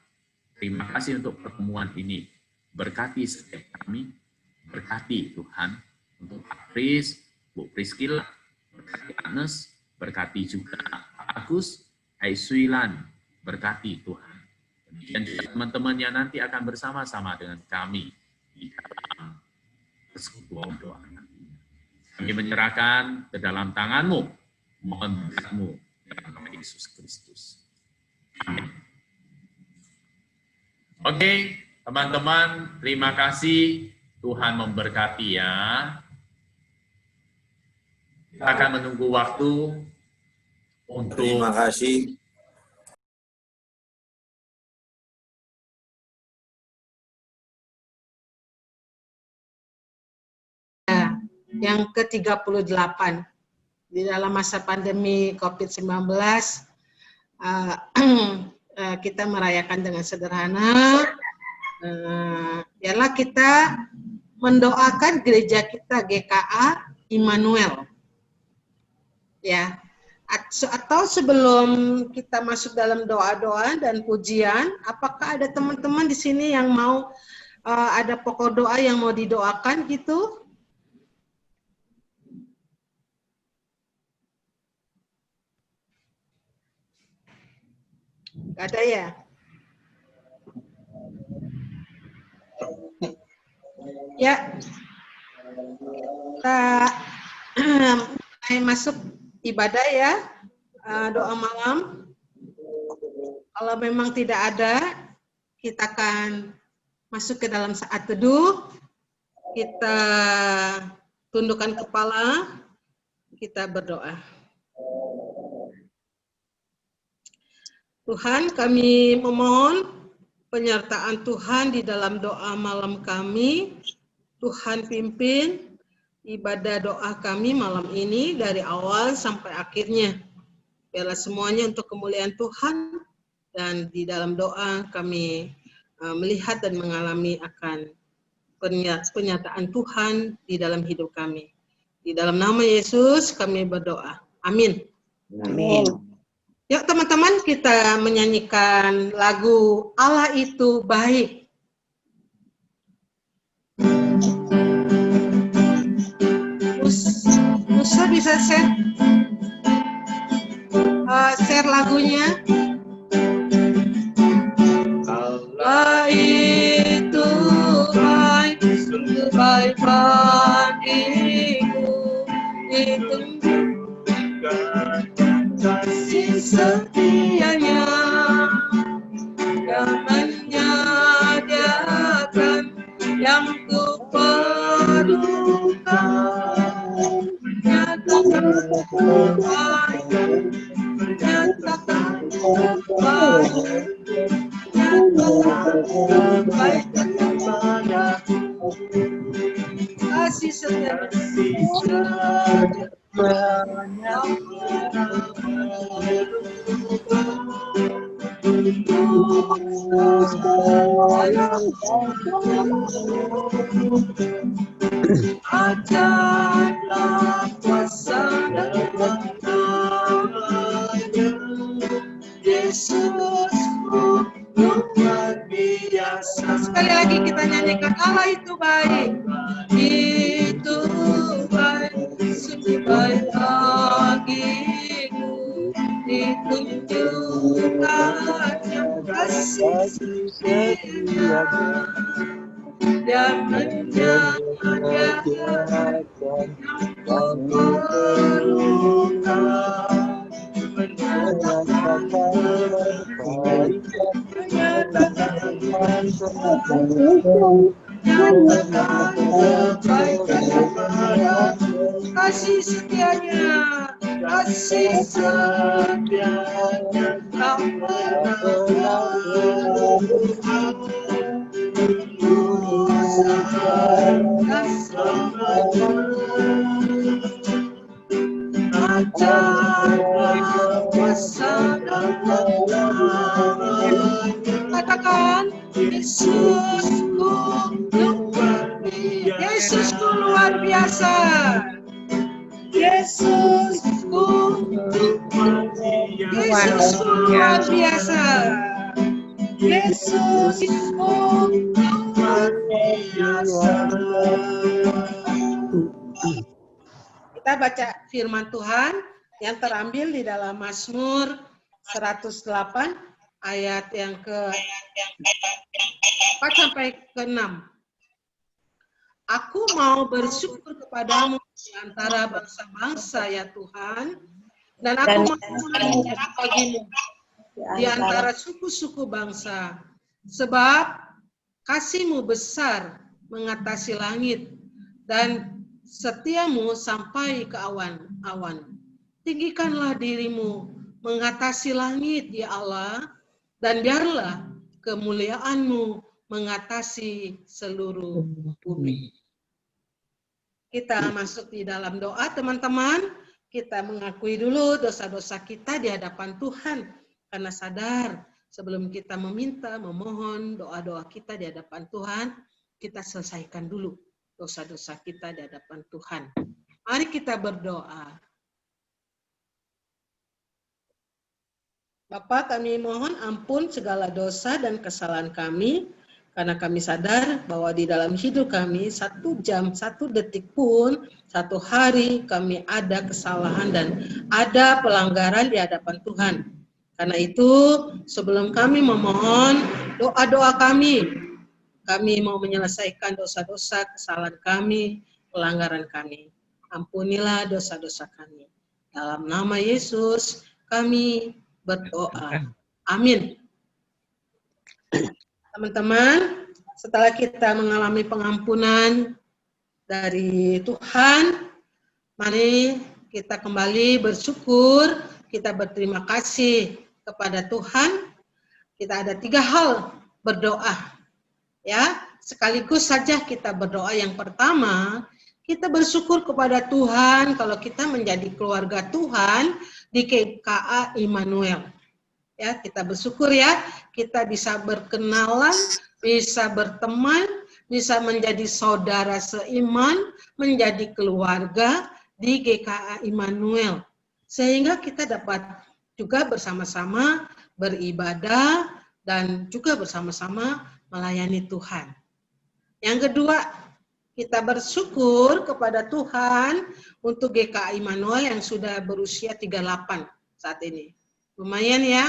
Terima kasih untuk pertemuan ini. Berkati setiap kami. Berkati Tuhan untuk Pak Pris, Bu Priskila, berkati Agnes, berkati juga Pak Agus, Aisuilan, berkati Tuhan. Dan juga teman-teman yang nanti akan bersama-sama dengan kami di dalam persekutuan doa nanti. Kami menyerahkan ke dalam tangan-Mu, mohon berkat-Mu dalam nama Yesus Kristus. Amin. Oke, teman-teman, terima kasih. Tuhan memberkati ya. Kita akan menunggu waktu untuk... Terima kasih. Yang ke-38 di dalam masa pandemi COVID-19, kita merayakan dengan sederhana. Biarlah kita mendoakan gereja kita GKA Immanuel, ya. Atau sebelum kita masuk dalam doa-doa dan pujian, apakah ada teman-teman di sini yang mau ada pokok doa yang mau didoakan gitu? Gak ada ya? Ya, kita mulai masuk ibadah ya, doa malam. Kalau memang tidak ada, kita akan masuk ke dalam saat teduh. Kita tundukkan kepala, kita berdoa. Tuhan, kami memohon penyertaan Tuhan di dalam doa malam kami. Tuhan pimpin ibadah doa kami malam ini dari awal sampai akhirnya. Biarlah semuanya untuk kemuliaan Tuhan, dan di dalam doa kami melihat dan mengalami akan penyataan Tuhan di dalam hidup kami. Di dalam nama Yesus kami berdoa. Amin. Amin. Yuk teman-teman, kita menyanyikan lagu Allah itu baik. Musa bisa share lagunya. Allah itu baik, sungguh baik bagiku, ditunjukkan kasih setianya yang menyediakan yang ku perlukan, menyatakan kebaikan, menyatakan kebaikan, kebaikan kepadaku, kasih setianya yang ajarlah kuasa dan karunia Yesusku luar biasa. Sekali lagi kita nyanyikan Allah itu baik, itu baik, sungguh baik bagiku, ditunjukkan kasih setia dan menyediakan yang ku perlukan, menyatakan kebaikan kepada kasih setianya, kasih setianya tak pernah katakan Yesusku luar biasa, Yesusku luar biasa, Yesusku luar biasa, Yesusku luar biasa. Kita baca firman Tuhan yang terambil di dalam Mazmur 108 ayat yang ke-4 sampai ke-6. Aku mau bersyukur kepadamu di antara bangsa-bangsa ya Tuhan, dan aku mau menyanyikan bagimu di antara suku-suku bangsa, sebab kasih-Mu besar mengatasi langit dan setiamu sampai ke awan-awan. Tinggikanlah dirimu mengatasi langit, ya Allah, dan biarlah kemuliaan-Mu mengatasi seluruh bumi. Kita masuk di dalam doa, teman-teman. Kita mengakui dulu dosa-dosa kita di hadapan Tuhan, karena sadar sebelum kita meminta, memohon doa-doa kita di hadapan Tuhan, kita selesaikan dulu dosa-dosa kita di hadapan Tuhan. Mari kita berdoa. Bapa, kami mohon ampun segala dosa dan kesalahan kami, karena kami sadar bahwa di dalam hidup kami 1 jam, 1 detik pun, 1 hari kami ada kesalahan dan ada pelanggaran di hadapan Tuhan. Karena itu sebelum kami memohon doa-doa kami mau menyelesaikan dosa-dosa, kesalahan kami, pelanggaran kami. Ampunilah dosa-dosa kami. Dalam nama Yesus kami berdoa. Amin. Teman-teman, setelah kita mengalami pengampunan dari Tuhan, mari kita kembali bersyukur, kita berterima kasih kepada Tuhan. Kita ada 3 hal berdoa, ya. Sekaligus saja kita berdoa. Yang pertama, kita bersyukur kepada Tuhan kalau kita menjadi keluarga Tuhan di GKA Immanuel. Ya, kita bersyukur ya, kita bisa berkenalan, bisa berteman, bisa menjadi saudara seiman, menjadi keluarga di GKA Immanuel. Sehingga kita dapat juga bersama-sama beribadah dan juga bersama-sama melayani Tuhan. Yang kedua, kita bersyukur kepada Tuhan untuk GKA Immanuel yang sudah berusia 38 saat ini. Lumayan ya,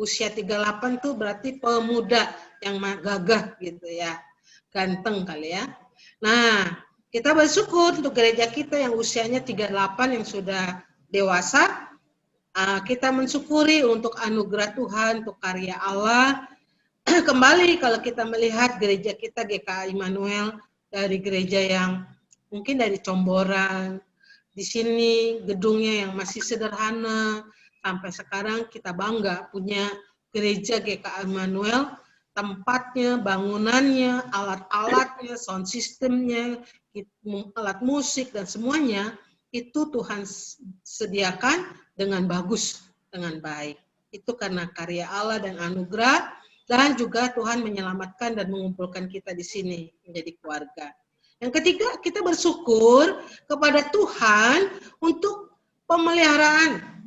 usia 38 tuh berarti pemuda yang gagah gitu ya. Ganteng kali ya. Nah, kita bersyukur untuk gereja kita yang usianya 38 yang sudah dewasa. Kita mensyukuri untuk anugerah Tuhan, untuk karya Allah. Kembali kalau kita melihat gereja kita GKA Immanuel dari gereja yang mungkin dari Comboran, di sini gedungnya yang masih sederhana, sampai sekarang kita bangga punya gereja GKA Immanuel, tempatnya, bangunannya, alat-alatnya, sound systemnya, alat musik dan semuanya itu Tuhan sediakan dengan bagus, dengan baik. Itu karena karya Allah dan anugerah, dan juga Tuhan menyelamatkan dan mengumpulkan kita di sini menjadi keluarga. Yang ketiga, kita bersyukur kepada Tuhan untuk pemeliharaan.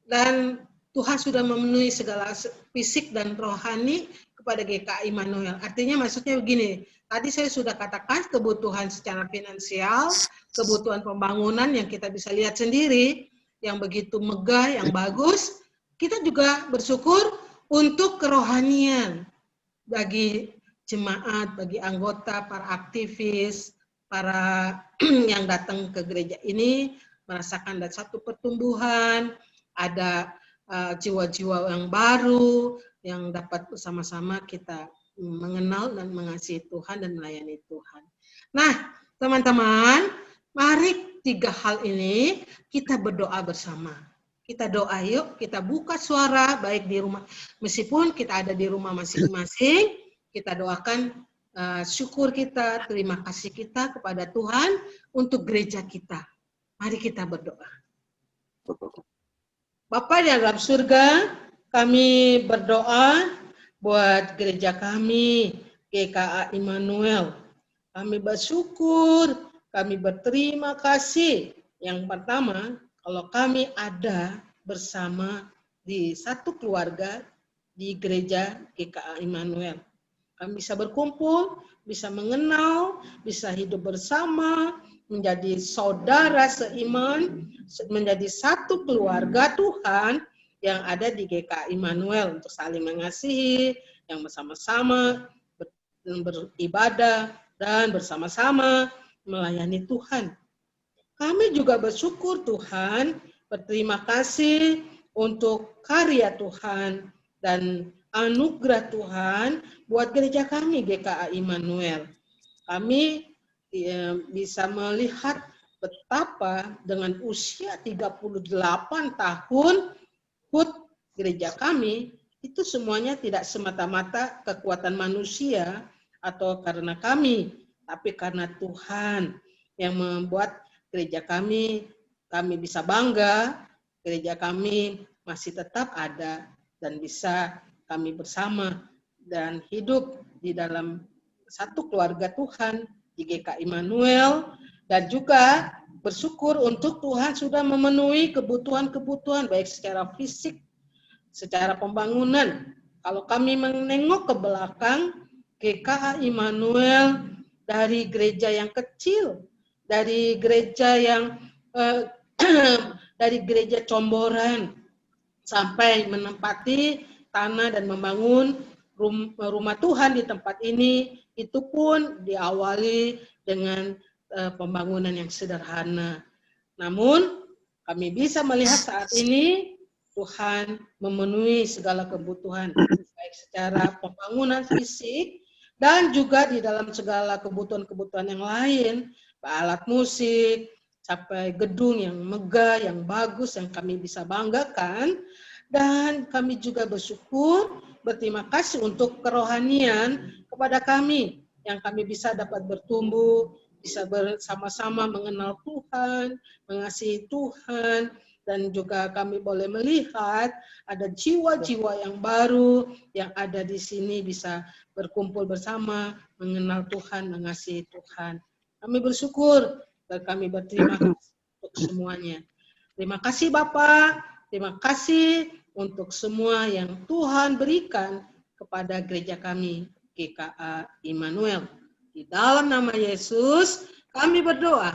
Dan Tuhan sudah memenuhi segala fisik dan rohani kepada GKA Immanuel. Artinya maksudnya begini, tadi saya sudah katakan kebutuhan secara finansial, kebutuhan pembangunan yang kita bisa lihat sendiri, yang begitu megah, yang bagus. Kita juga bersyukur untuk kerohanian bagi jemaat, bagi anggota, para aktivis, para yang datang ke gereja ini, merasakan ada satu pertumbuhan, ada jiwa-jiwa yang baru, yang dapat bersama-sama kita mengenal dan mengasihi Tuhan dan melayani Tuhan. Nah, teman-teman, mari 3 hal ini kita berdoa bersama. Kita doa yuk, kita buka suara baik di rumah, meskipun kita ada di rumah masing-masing, kita doakan syukur kita, terima kasih kita kepada Tuhan untuk gereja kita. Mari kita berdoa. Bapa di dalam surga, kami berdoa buat gereja kami, GKA Immanuel. Kami bersyukur, kami berterima kasih. Yang pertama, kalau kami ada bersama di satu keluarga di gereja GKA Immanuel. Kami bisa berkumpul, bisa mengenal, bisa hidup bersama, menjadi saudara seiman, menjadi satu keluarga Tuhan yang ada di GKA Immanuel untuk saling mengasihi, yang bersama-sama beribadah dan bersama-sama melayani Tuhan. Kami juga bersyukur Tuhan, berterima kasih untuk karya Tuhan dan anugerah Tuhan buat gereja kami GKA Immanuel. Kami bisa melihat betapa dengan usia 38 tahun gereja kami itu semuanya tidak semata-mata kekuatan manusia atau karena kami, tapi karena Tuhan yang membuat gereja kami bisa bangga, gereja kami masih tetap ada dan bisa kami bersama dan hidup di dalam satu keluarga Tuhan di GKA Immanuel, dan juga bersyukur untuk Tuhan sudah memenuhi kebutuhan-kebutuhan baik secara fisik, secara pembangunan. Kalau kami menengok ke belakang, GKA Immanuel dari gereja yang kecil, dari gereja yang dari gereja Comboran sampai menempati tanah dan membangun rumah Tuhan di tempat ini, itu pun diawali dengan pembangunan yang sederhana. Namun kami bisa melihat saat ini Tuhan memenuhi segala kebutuhan, baik secara pembangunan fisik dan juga di dalam segala kebutuhan-kebutuhan yang lain, alat musik, sampai gedung yang megah, yang bagus, yang kami bisa banggakan. Dan kami juga bersyukur, berterima kasih untuk kerohanian kepada kami, yang kami bisa dapat bertumbuh, bisa bersama-sama mengenal Tuhan, mengasihi Tuhan, dan juga kami boleh melihat ada jiwa-jiwa yang baru yang ada di sini bisa berkumpul bersama, mengenal Tuhan, mengasihi Tuhan. Kami bersyukur dan kami berterima kasih untuk semuanya. Terima kasih Bapak, terima kasih untuk semua yang Tuhan berikan kepada gereja kami, GKA Immanuel. Di dalam nama Yesus kami berdoa.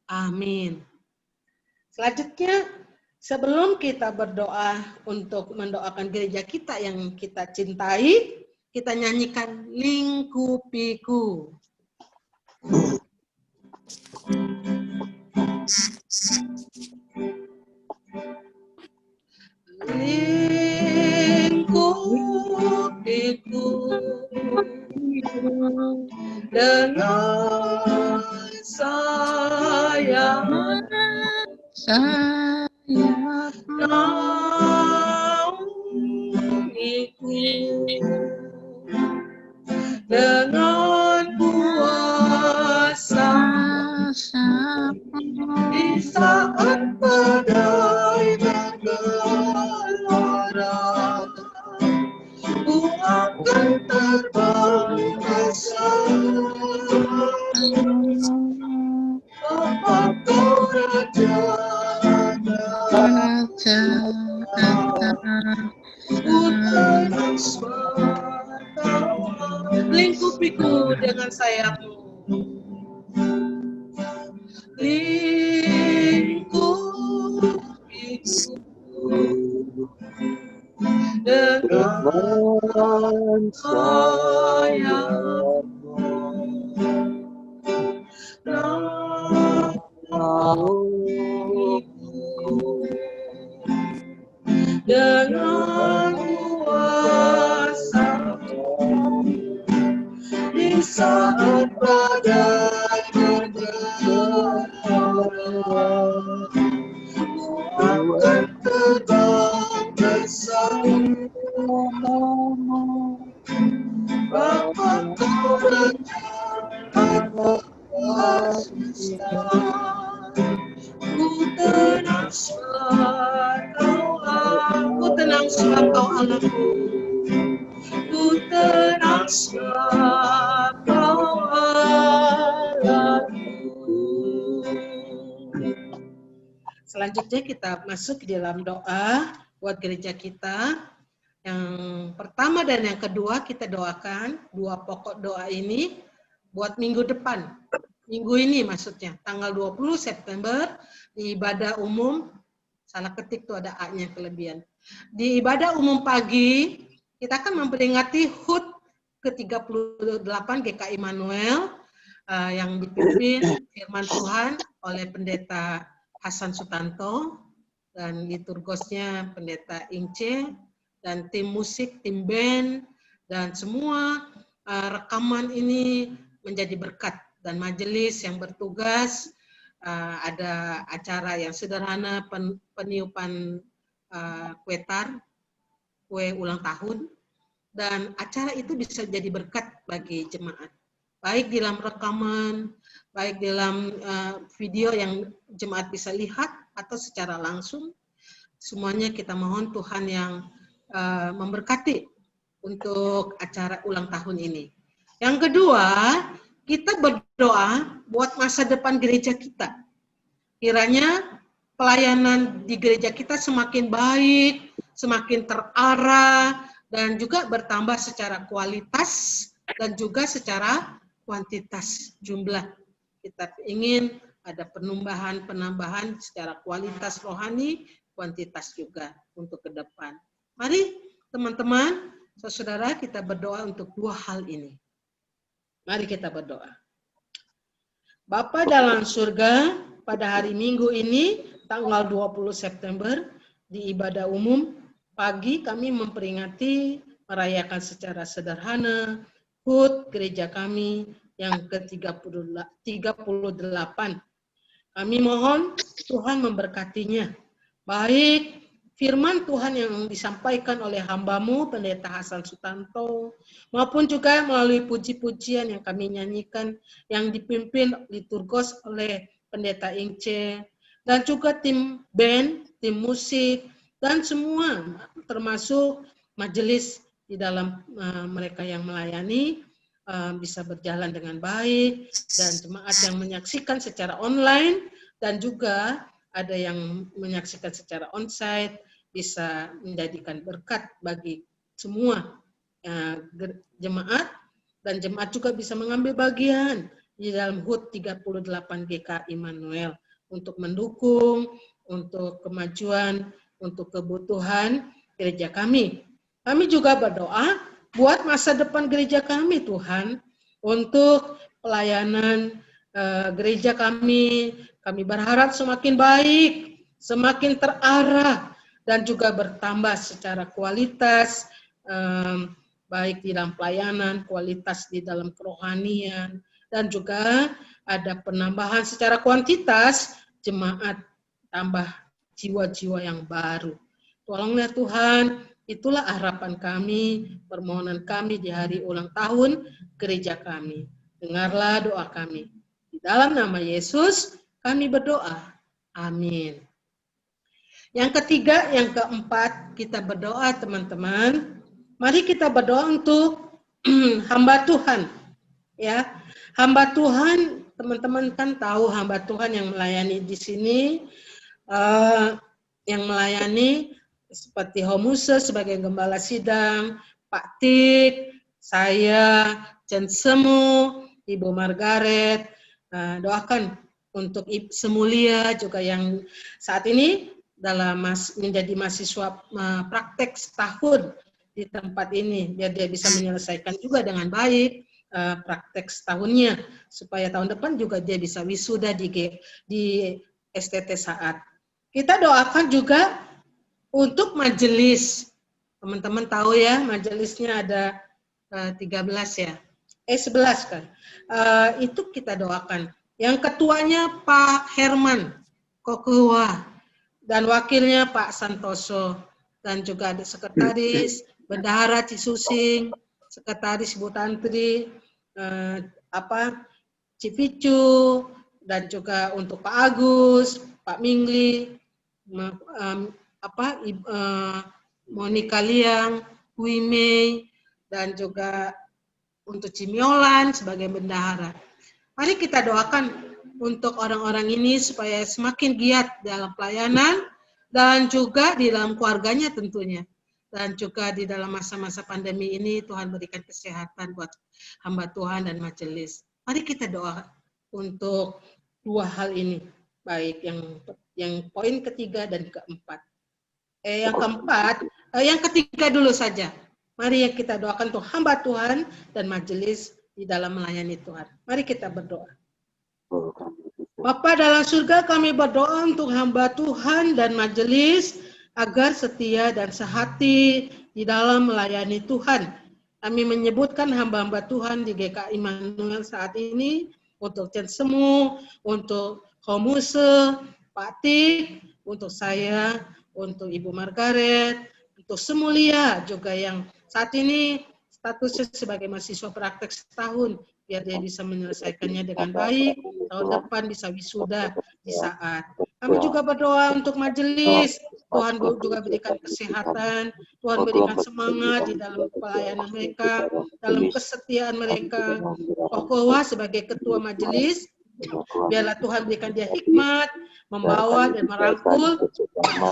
Amin. Selanjutnya, sebelum kita berdoa untuk mendoakan gereja kita yang kita cintai, kita nyanyikan Lingkupiku. Lingkupiku dengan sayang naungiku dengan kuasa di saat badai bergelora, ku akan terbang Bapa kau Raja, ku tenang suara, lingkupiku dengan sayapmu. Lingkupiku dengan sayapmu, dengan kuasa di saat badai bergelora, ku akan terbang bersamamu. Bapa kau Raja atas kuasa, ku tenang sebab kau Allah, ku tenang sebab kau Allahku, ku tenang sebab kau Allahku. Selanjutnya kita masuk ke dalam doa buat gereja kita. Yang pertama dan yang kedua kita doakan dua pokok doa ini buat minggu depan. Minggu ini maksudnya, tanggal 20 September di ibadah umum, salah ketik tuh ada A-nya kelebihan. Di ibadah umum pagi, kita akan memperingati HUT ke-38 GKI Immanuel yang dipimpin firman Tuhan oleh Pendeta Hasan Sutanto dan liturgosnya Pendeta Ince dan tim musik, tim band, dan semua rekaman ini menjadi berkat. Dan majelis yang bertugas, ada acara yang sederhana peniupan kue ulang tahun, dan acara itu bisa jadi berkat bagi jemaat. Baik dalam rekaman, baik dalam video yang jemaat bisa lihat, atau secara langsung, semuanya kita mohon Tuhan yang memberkati untuk acara ulang tahun ini. Yang kedua, kita berdoa buat masa depan gereja kita. Kiranya pelayanan di gereja kita semakin baik, semakin terarah, dan juga bertambah secara kualitas dan juga secara kuantitas jumlah. Kita ingin ada penambahan secara kualitas rohani, kuantitas juga untuk ke depan. Mari teman-teman, saudara, kita berdoa untuk dua hal ini. Mari kita berdoa. Bapa dalam surga, pada hari Minggu ini, tanggal 20 September di ibadah umum, pagi kami memperingati merayakan secara sederhana HUT gereja kami yang ke-38. Kami mohon Tuhan memberkatinya. Baik firman Tuhan yang disampaikan oleh hamba-Mu, Pendeta Hasan Sutanto, maupun juga melalui puji-pujian yang kami nyanyikan, yang dipimpin liturgos oleh Pendeta Ingce, dan juga tim band, tim musik, dan semua, termasuk majelis di dalam mereka yang melayani, bisa berjalan dengan baik, dan jemaat yang menyaksikan secara online, dan juga ada yang menyaksikan secara onsite, bisa menjadikan berkat bagi semua jemaat, dan jemaat juga bisa mengambil bagian di dalam HUT 38 GK Immanuel untuk mendukung, untuk kemajuan, untuk kebutuhan gereja kami. Kami juga berdoa buat masa depan gereja kami, Tuhan, untuk pelayanan gereja kami. Kami berharap semakin baik, semakin terarah, dan juga bertambah secara kualitas, baik di dalam pelayanan, kualitas di dalam kerohanian, dan juga ada penambahan secara kuantitas jemaat, tambah jiwa-jiwa yang baru. Tolonglah Tuhan, itulah harapan kami, permohonan kami di hari ulang tahun gereja kami. Dengarlah doa kami. Di dalam nama Yesus kami berdoa. Amin. Yang ketiga, yang keempat, kita berdoa teman-teman. Mari kita berdoa untuk hamba Tuhan. Ya, hamba Tuhan, teman-teman kan tahu hamba Tuhan yang melayani di sini, yang melayani seperti Homuse sebagai gembala sidang, Pak Tik, saya, Jen Semu, Ibu Margaret. Doakan untuk Ibu Semulia juga yang saat ini dalam menjadi mahasiswa praktek setahun di tempat ini, biar dia bisa menyelesaikan juga dengan baik praktek setahunnya, supaya tahun depan juga dia bisa wisuda di STT Saat. Kita doakan juga untuk majelis. Teman-teman tahu ya, majelisnya ada 13 ya. 11 kan. Itu kita doakan. Yang ketuanya Pak Herman Kokewa dan wakilnya Pak Santoso, dan juga ada sekretaris Bendahara Cisusing, sekretaris Bu Tantri, Cipicu, dan juga untuk Pak Agus, Pak Mingli, Monika Liang, Wimei, dan juga untuk Cimiolan sebagai bendahara. Mari kita doakan untuk orang-orang ini supaya semakin giat dalam pelayanan dan juga di dalam keluarganya tentunya. Dan juga di dalam masa-masa pandemi ini Tuhan berikan kesehatan buat hamba Tuhan dan majelis. Mari kita doa untuk dua hal ini, baik yang poin ketiga dan keempat. Yang ketiga dulu saja. Mari kita doakan untuk hamba Tuhan dan majelis di dalam melayani Tuhan. Mari kita berdoa. Bapa dalam surga, kami berdoa untuk hamba Tuhan dan majelis agar setia dan sehati di dalam melayani Tuhan. Kami menyebutkan hamba-hamba Tuhan di GK Immanuel saat ini, untuk Jen Semu, untuk Homuse, Pak Tik, untuk saya, untuk Ibu Margaret, untuk Semulia juga yang saat ini statusnya sebagai mahasiswa praktek setahun, biar dia bisa menyelesaikannya dengan baik, tahun depan bisa wisuda di Saat. Kami juga berdoa untuk majelis, Tuhan juga berikan kesehatan, Tuhan berikan semangat di dalam pelayanan mereka, dalam kesetiaan mereka. Kokowa sebagai ketua majelis, biarlah Tuhan berikan dia hikmat, membawa dan merangkul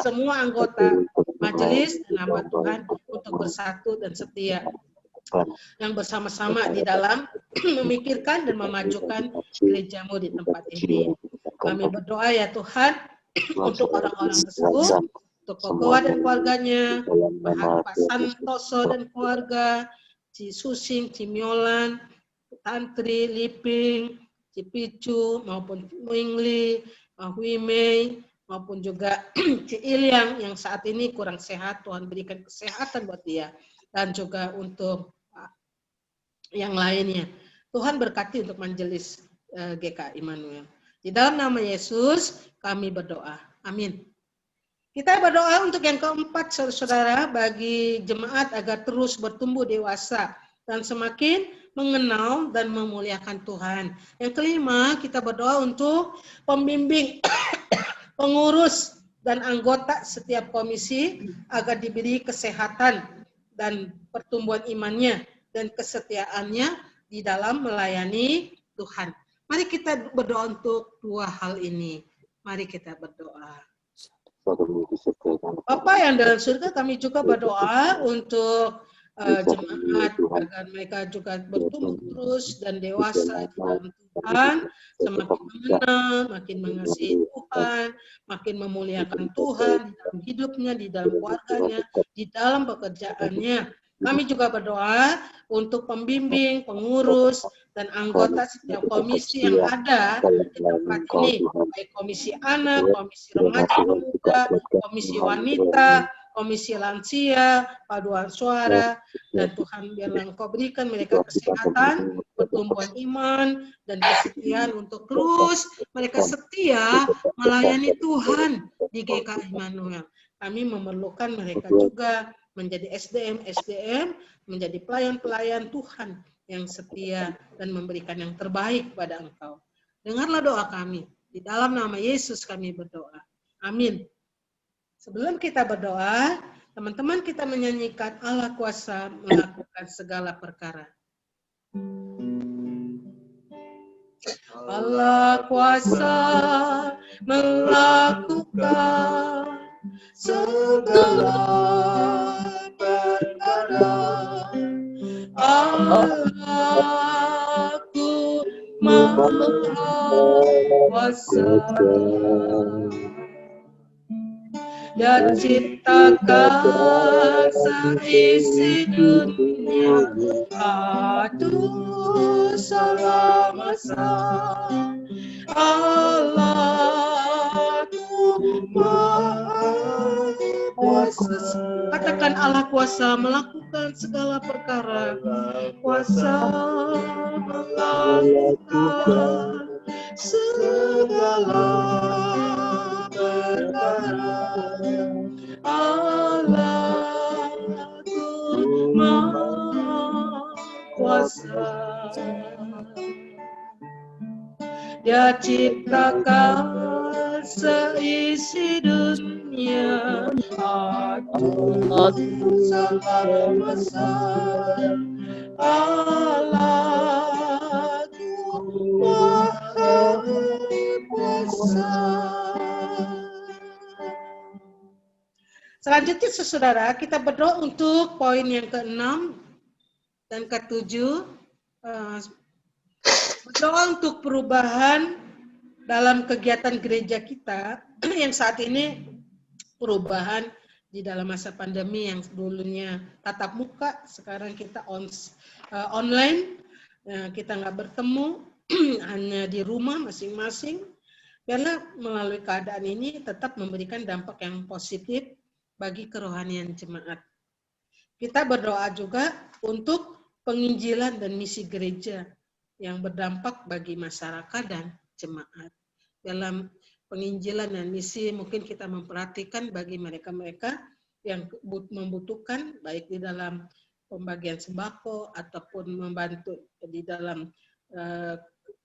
semua anggota majelis dan hamba Tuhan untuk bersatu dan setia, yang bersama-sama di dalam memikirkan dan memajukan gerejamu di tempat ini. Kami berdoa ya Tuhan untuk orang-orang tersebut, untuk Kokowa dan keluarganya, Pak Santoso dan keluarga, Cisusing, Cimiolan, Tantri, Liping, Cipicu, maupun Wingli, Wimei, maupun juga Ci Ilyang yang saat ini kurang sehat, Tuhan berikan kesehatan buat dia, dan juga untuk yang lainnya. Tuhan berkati untuk majelis GKA Immanuel. Di dalam nama Yesus kami berdoa. Amin. Kita berdoa untuk yang keempat, saudara-saudara, bagi jemaat agar terus bertumbuh dewasa dan semakin mengenal dan memuliakan Tuhan. Yang kelima, kita berdoa untuk pembimbing, pengurus, dan anggota setiap komisi agar diberi kesehatan dan pertumbuhan imannya dan kesetiaannya di dalam melayani Tuhan. Mari kita berdoa untuk dua hal ini. Mari kita berdoa. Bapa yang dalam surga, kami juga berdoa untuk jemaat agar mereka juga bertumbuh terus dan dewasa di dalam Tuhan, semakin mengenal, makin mengasihi Tuhan, makin memuliakan Tuhan di dalam hidupnya, di dalam keluarganya, di dalam pekerjaannya. Kami juga berdoa untuk pembimbing, pengurus, dan anggota setiap komisi yang ada di tempat ini, baik komisi anak, komisi remaja pemuda, komisi wanita, komisi lansia, paduan suara, dan Tuhan biarlah Engkau berikan mereka kesehatan, pertumbuhan iman, dan kesetiaan untuk terus mereka setia melayani Tuhan di GKA Immanuel. Kami memerlukan mereka juga menjadi SDM, menjadi pelayan-pelayan Tuhan yang setia dan memberikan yang terbaik pada Engkau. Dengarlah doa kami. Di dalam nama Yesus kami berdoa. Amin. Sebelum kita berdoa, teman-teman kita menyanyikan Allah kuasa melakukan segala perkara. Allah kuasa melakukan segala perkara. Allahku maha kuasa. Dia ciptakan seisi dunia, aduh salah masa. Allahku maha kuasa. Katakan Allah kuasa melakukan segala perkara. Kuasa melakukan segala perkara. Allahku maha kuasa. Dia ciptakan seisi dunia, aduh salah masa. Allahku maha kuasa. Selanjutnya, saudara, kita berdoa untuk poin yang ke-6 dan ke-7. Berdoa untuk perubahan dalam kegiatan gereja kita yang saat ini perubahan di dalam masa pandemi yang dulunya tatap muka, sekarang kita online, kita nggak bertemu, hanya di rumah masing-masing. Karena melalui keadaan ini tetap memberikan dampak yang positif bagi kerohanian jemaat. Kita berdoa juga untuk penginjilan dan misi gereja yang berdampak bagi masyarakat dan jemaat. Dalam penginjilan dan misi mungkin kita memperhatikan bagi mereka-mereka yang membutuhkan, baik di dalam pembagian sembako ataupun membantu di dalam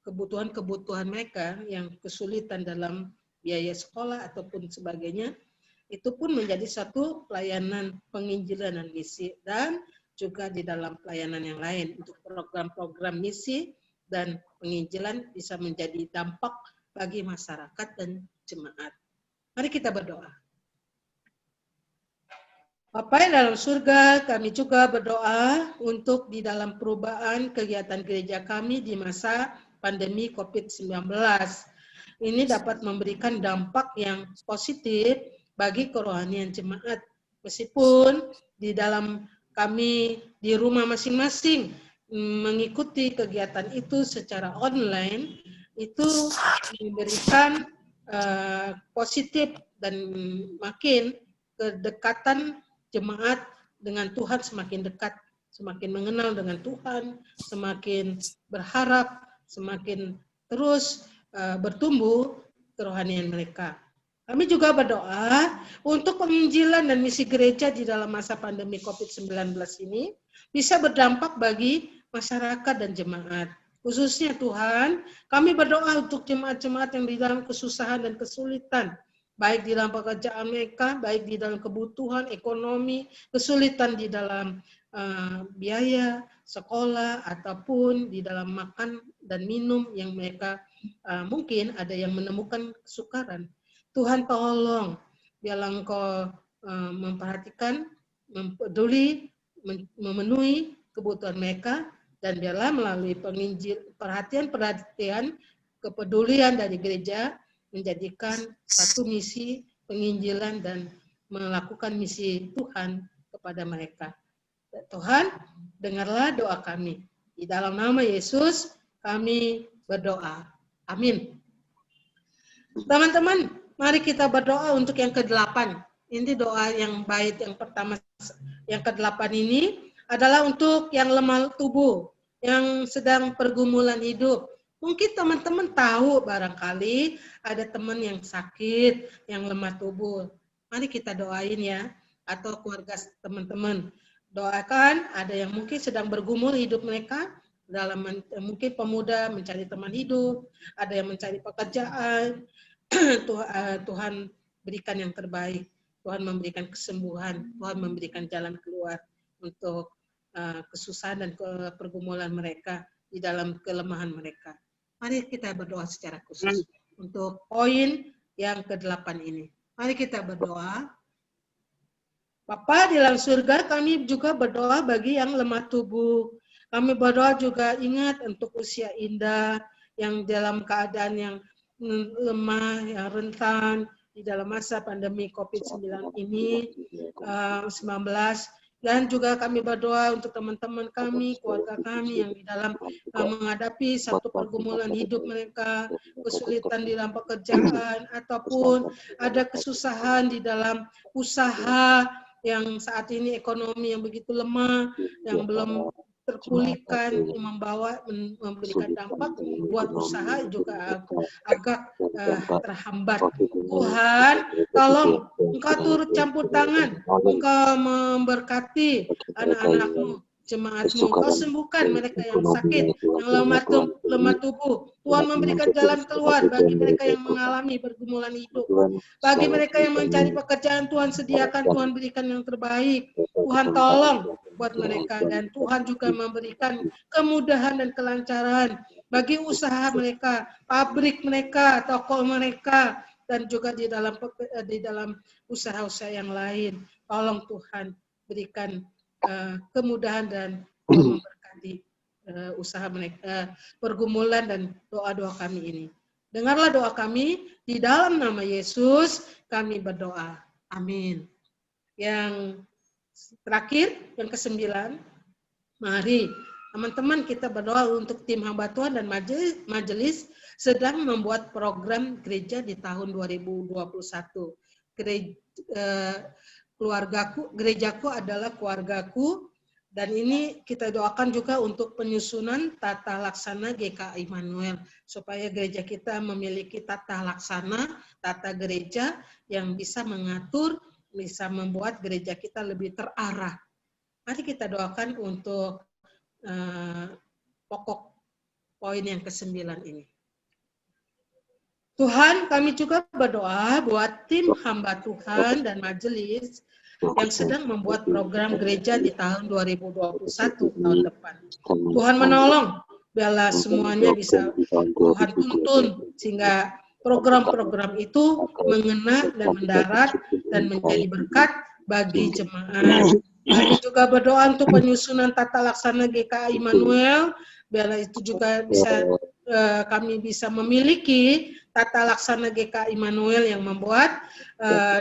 kebutuhan-kebutuhan mereka yang kesulitan dalam biaya sekolah ataupun sebagainya. Itu pun menjadi satu pelayanan penginjilan dan misi, dan juga di dalam pelayanan yang lain untuk program-program misi dan penginjilan bisa menjadi dampak bagi masyarakat dan jemaat. Mari kita berdoa. Bapa yang dalam surga, kami juga berdoa untuk di dalam perubahan kegiatan gereja kami di masa pandemi COVID-19. Ini dapat memberikan dampak yang positif bagi kerohanian jemaat. Meskipun di dalam kami di rumah masing-masing mengikuti kegiatan itu secara online, itu memberikan positif dan makin kedekatan jemaat dengan Tuhan semakin dekat, semakin mengenal dengan Tuhan, semakin berharap, semakin terus bertumbuh kerohanian mereka. Kami juga berdoa untuk penginjilan dan misi gereja di dalam masa pandemi COVID-19 ini bisa berdampak bagi masyarakat dan jemaat. Khususnya Tuhan, kami berdoa untuk jemaat-jemaat yang di dalam kesusahan dan kesulitan, baik di dalam pekerjaan mereka, baik di dalam kebutuhan ekonomi, kesulitan di dalam biaya sekolah, ataupun di dalam makan dan minum yang mereka mungkin ada yang menemukan kesukaran. Tuhan tolong, biarlah Engkau memperhatikan, mempeduli, memenuhi kebutuhan mereka, dan biarlah melalui perhatian, kepedulian dari gereja menjadikan satu misi penginjilan dan melakukan misi Tuhan kepada mereka. Tuhan, dengarlah doa kami. Di dalam nama Yesus kami berdoa. Amin. Teman-teman, mari kita berdoa untuk yang ke-8. Ini doa yang bait yang pertama, yang ke-8 ini adalah untuk yang lemah tubuh, yang sedang pergumulan hidup. Mungkin teman-teman tahu barangkali ada teman yang sakit, yang lemah tubuh. Mari kita doain ya, atau keluarga teman-teman. Doakan, ada yang mungkin sedang bergumul hidup mereka, dalam mungkin pemuda mencari teman hidup, ada yang mencari pekerjaan. Tuhan berikan yang terbaik, Tuhan memberikan kesembuhan, Tuhan memberikan jalan keluar untuk kesusahan dan pergumulan mereka di dalam kelemahan mereka. Mari kita berdoa secara khusus untuk poin yang ke-8 ini. Mari kita berdoa. Bapa di dalam surga, kami juga berdoa bagi yang lemah tubuh. Kami berdoa juga ingat untuk usia Indah yang dalam keadaan yang lemah, yang rentan di dalam masa pandemi COVID-19 ini, 19. Dan juga kami berdoa untuk teman-teman kami, keluarga kami yang di dalam menghadapi satu pergumulan hidup mereka, kesulitan di dalam pekerjaan, ataupun ada kesusahan di dalam usaha yang saat ini ekonomi yang begitu lemah, yang belum terpulihkan, memberikan dampak buat usaha juga agak terhambat. Tuhan, tolong Engkau turut campur tangan, Engkau memberkati anak-anak-Mu, jemaat-Mu. Engkau sembuhkan mereka yang sakit, yang lemah tubuh. Tuhan memberikan jalan keluar bagi mereka yang mengalami pergumulan hidup. Bagi mereka yang mencari pekerjaan, Tuhan sediakan, Tuhan berikan yang terbaik. Tuhan tolong buat mereka, dan Tuhan juga memberikan kemudahan dan kelancaran bagi usaha mereka, pabrik mereka, toko mereka, dan juga di dalam usaha-usaha yang lain. Tolong Tuhan berikan kemudahan dan memberkati usaha mereka, pergumulan dan doa-doa kami ini. Dengarlah doa kami, di dalam nama Yesus kami berdoa. Amin. Yang terakhir, yang ke-9, mari teman-teman kita berdoa untuk tim hamba Tuhan dan majelis sedang membuat program gereja di tahun 2021. Gerejaku adalah keluargaku, dan ini kita doakan juga untuk penyusunan tata laksana GKI Immanuel, supaya gereja kita memiliki tata laksana, tata gereja yang bisa mengatur, bisa membuat gereja kita lebih terarah. Mari kita doakan untuk pokok poin yang ke-9 ini. Tuhan, kami juga berdoa buat tim hamba Tuhan dan majelis yang sedang membuat program gereja di tahun 2021 tahun depan. Tuhan menolong, biarlah semuanya bisa Tuhan tuntun, sehingga program-program itu mengena dan mendarat dan menjadi berkat bagi jemaat. Kami juga berdoa untuk penyusunan tata laksana GKI Immanuel, biarlah itu juga bisa kami bisa memiliki tata laksana GKI Immanuel yang membuat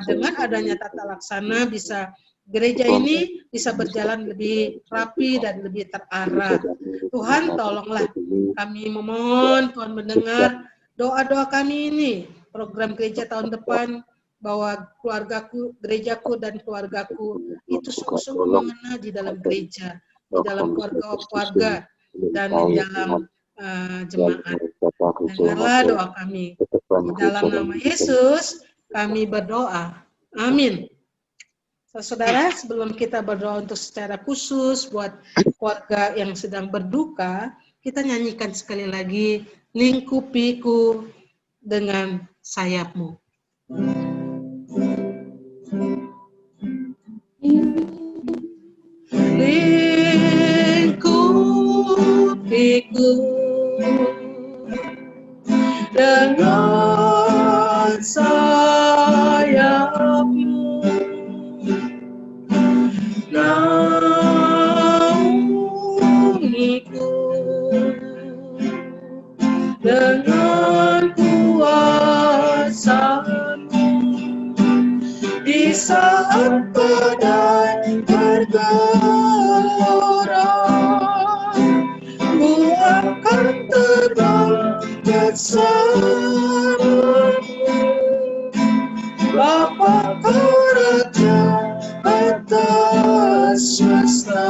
dengan adanya tata laksana bisa gereja ini bisa berjalan lebih rapi dan lebih terarah. Tuhan tolonglah, kami memohon Tuhan mendengar doa-doa kami ini. program gereja tahun depan, bahwa keluargaku, gerejaku dan keluargaku itu sungguh-sungguh mengenal di dalam gereja, di dalam keluarga-keluarga, dan di dalam jemaat. Dengarlah doa kami. Di dalam nama Yesus kami berdoa. Amin. Saudara, sebelum kita berdoa untuk secara khusus buat keluarga yang sedang berduka, kita nyanyikan sekali lagi, lingkupiku dengan sayapmu. Lingkupiku dengan sayapmu, naungiku dengan kuasa-Mu di saat badai bergelora. Ku akan terbang bersamamu, Bapa Raja atas semesta.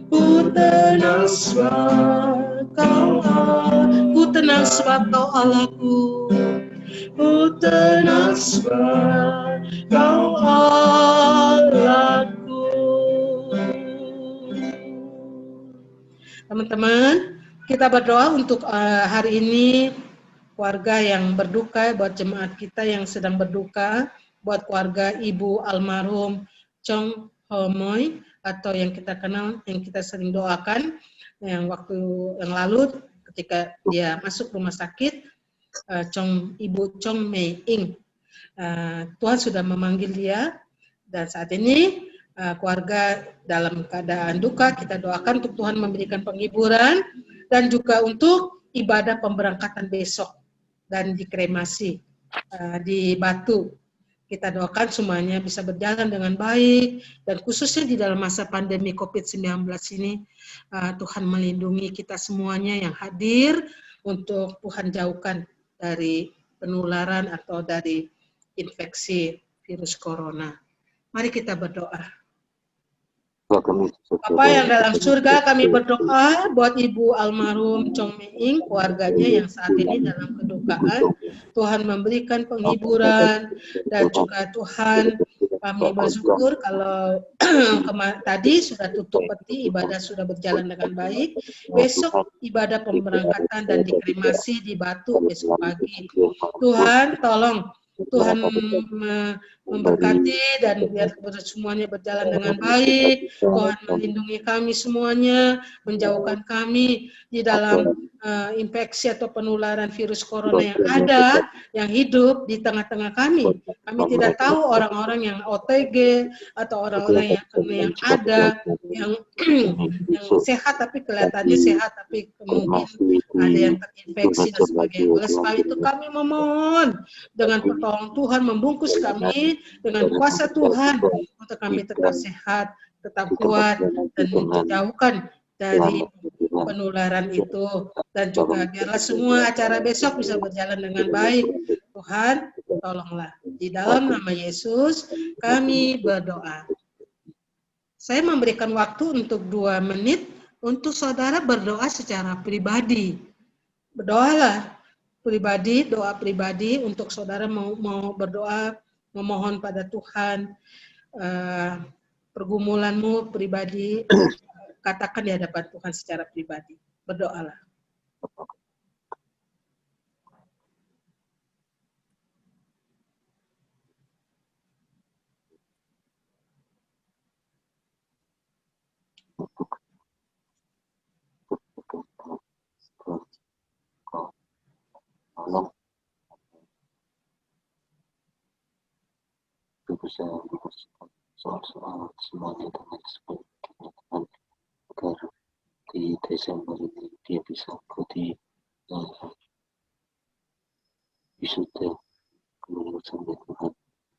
Ku tenang sebab Kau Allahku. Ku tenang sebab Kau Allahku. Teman-teman, kita berdoa untuk hari ini, keluarga yang berduka, buat jemaat kita yang sedang berduka, buat keluarga Ibu almarhum Chong Ho Moi, atau yang kita kenal, yang kita sering doakan, yang waktu yang lalu ketika dia masuk rumah sakit, Ibu Chong Mei Ing. Tuhan sudah memanggil dia, dan saat ini keluarga dalam keadaan duka, kita doakan untuk Tuhan memberikan penghiburan, dan juga untuk ibadah pemberangkatan besok dan dikremasi di Batu. Kita doakan semuanya bisa berjalan dengan baik, dan khususnya di dalam masa pandemi COVID-19 ini, Tuhan melindungi kita semuanya yang hadir, untuk Tuhan jauhkan dari penularan atau dari infeksi virus corona. Mari kita berdoa. Bapa yang dalam surga, kami berdoa buat Ibu almarhum Chong Mei Ing, keluarganya yang saat ini dalam kedukaan. Tuhan memberikan penghiburan, dan juga Tuhan, kami bersyukur kalau tadi sudah tutup peti, ibadah sudah berjalan dengan baik. Besok ibadah pemberangkatan dan dikremasi di Batu besok pagi. Tuhan tolong, Tuhan memberkati dan biar semuanya berjalan dengan baik. Tuhan melindungi kami semuanya, menjauhkan kami di dalam infeksi atau penularan virus corona yang ada, yang hidup di tengah-tengah kami. Kami tidak tahu orang-orang yang OTG atau orang-orang yang ada, yang sehat tapi kelihatannya sehat tapi mungkin ada yang terinfeksi dan sebagainya. Oleh sebab itu kami memohon dengan pertolongan Tuhan membungkus kami dengan kuasa Tuhan untuk kami tetap sehat, tetap kuat, dan dijauhkan dari penularan itu, dan juga biarlah semua acara besok bisa berjalan dengan baik. Tuhan, tolonglah. Di dalam nama Yesus kami berdoa. Saya memberikan waktu untuk 2 menit untuk saudara berdoa secara pribadi. Berdoalah pribadi, doa pribadi untuk saudara mau berdoa, memohon pada Tuhan, pergumulanmu pribadi, katakan di hadapan Tuhan secara pribadi. Berdoalah. Bisa mengurusan soal-soal semuanya dengan sebaik Tuhan, agar di Desember ini dia bisa ikuti wisuda kelulusan Tuhan,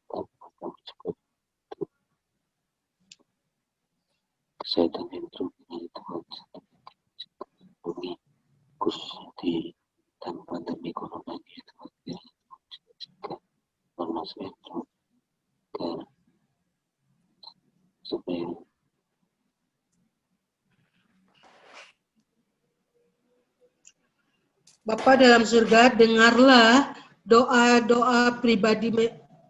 dan kami juga untuk kesehatan yang terlebih Tuhan, bumi khusus di dalam pandemi corona ini Tuhan. Bapa dalam surga, dengarlah doa-doa pribadi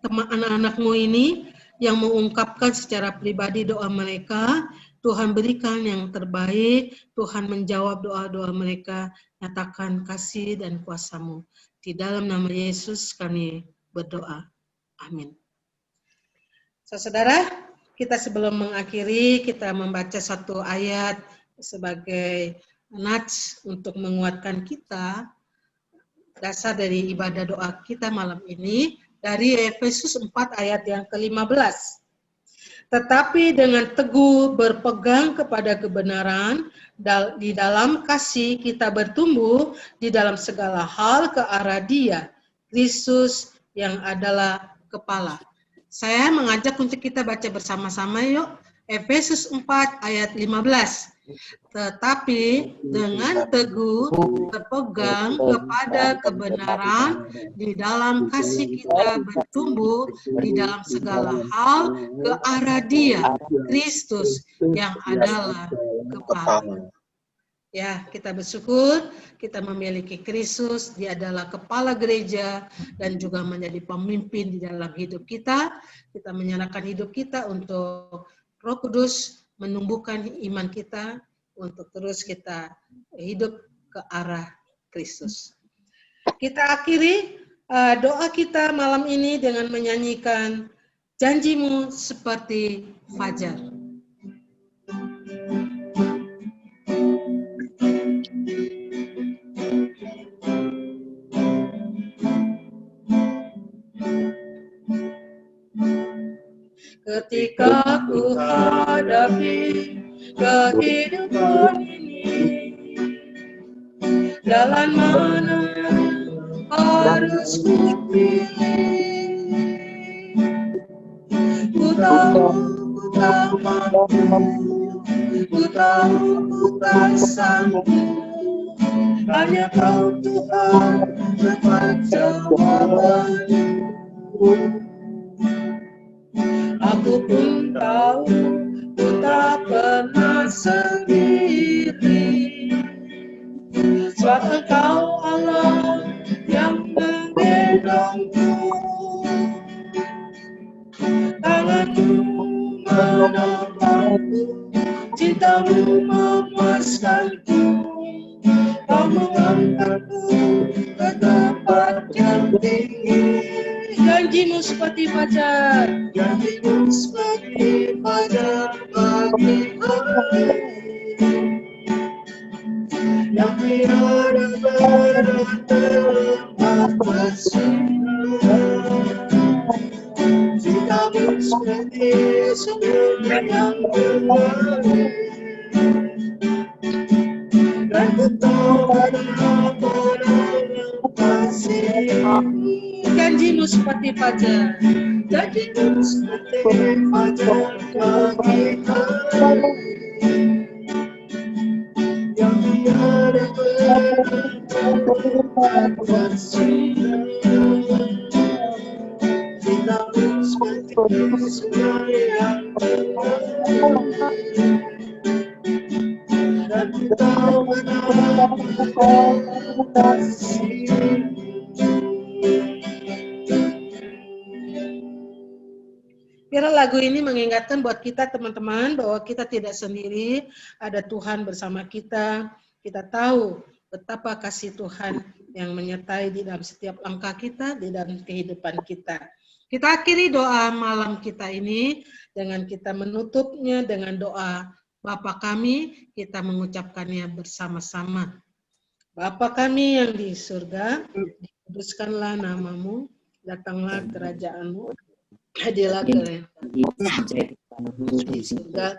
teman anak-anakmu ini yang mengungkapkan secara pribadi doa mereka. Tuhan berikan yang terbaik, Tuhan menjawab doa-doa mereka, nyatakan kasih dan kuasa-Mu. Di dalam nama Yesus kami berdoa. Amin. Saudara, kita sebelum mengakhiri, kita membaca satu ayat sebagai nudge untuk menguatkan kita, dasar dari ibadah doa kita malam ini, dari Efesus 4 ayat yang ke-15. Tetapi dengan teguh berpegang kepada kebenaran, di dalam kasih kita bertumbuh di dalam segala hal ke arah Dia, Kristus yang adalah kepala. Saya mengajak untuk kita baca bersama-sama yuk, Efesus 4 ayat 15. Tetapi dengan teguh berpegang kepada kebenaran, di dalam kasih kita bertumbuh di dalam segala hal ke arah Dia, Kristus yang adalah kepala. Ya, kita bersyukur kita memiliki Kristus, Dia adalah kepala gereja dan juga menjadi pemimpin di dalam hidup kita. Kita menyerahkan hidup kita untuk Roh Kudus menumbuhkan iman kita untuk terus kita hidup ke arah Kristus. Kita akhiri doa kita malam ini dengan menyanyikan Janjimu Seperti Fajar. Ketika ku hadapi kehidupan ini, jalan mana harus ku pilih? Ku tahu ku tak mampu, ku tahu ku tak sanggup, hanya Kau Tuhan dapat jawabannya. Aku pun tahu ku tak pernah sendiri, sebab Engkau Allah yang menggendongku. Tanganmu menopangku, cintamu memuaskanku, Kau mengangkatku ke tempat yang tinggi. Janjimu seperti fajar, janjimu seperti fajar bagi hari yang tiada bertempat bersinar. Cintamu seperti sungai yang berlari, dan ku tahu ada kasih. Janjimu seperti fajar, janjimu seperti fajar bagi hari yang tiada bertempat bersinar. Cintamu seperti sungai yang berlari, dan ku tahu betapa kasih. Biarlah lagu ini mengingatkan buat kita teman-teman bahwa kita tidak sendiri, ada Tuhan bersama kita. Kita tahu betapa kasih Tuhan yang menyertai di dalam setiap langkah kita, di dalam kehidupan kita. Kita akhiri doa malam kita ini dengan kita menutupnya dengan doa Bapa kami, kita mengucapkannya bersama-sama. Bapa kami yang di surga, dikuduskanlah namamu, datanglah kerajaanmu, hadilah kehendakmu di surga.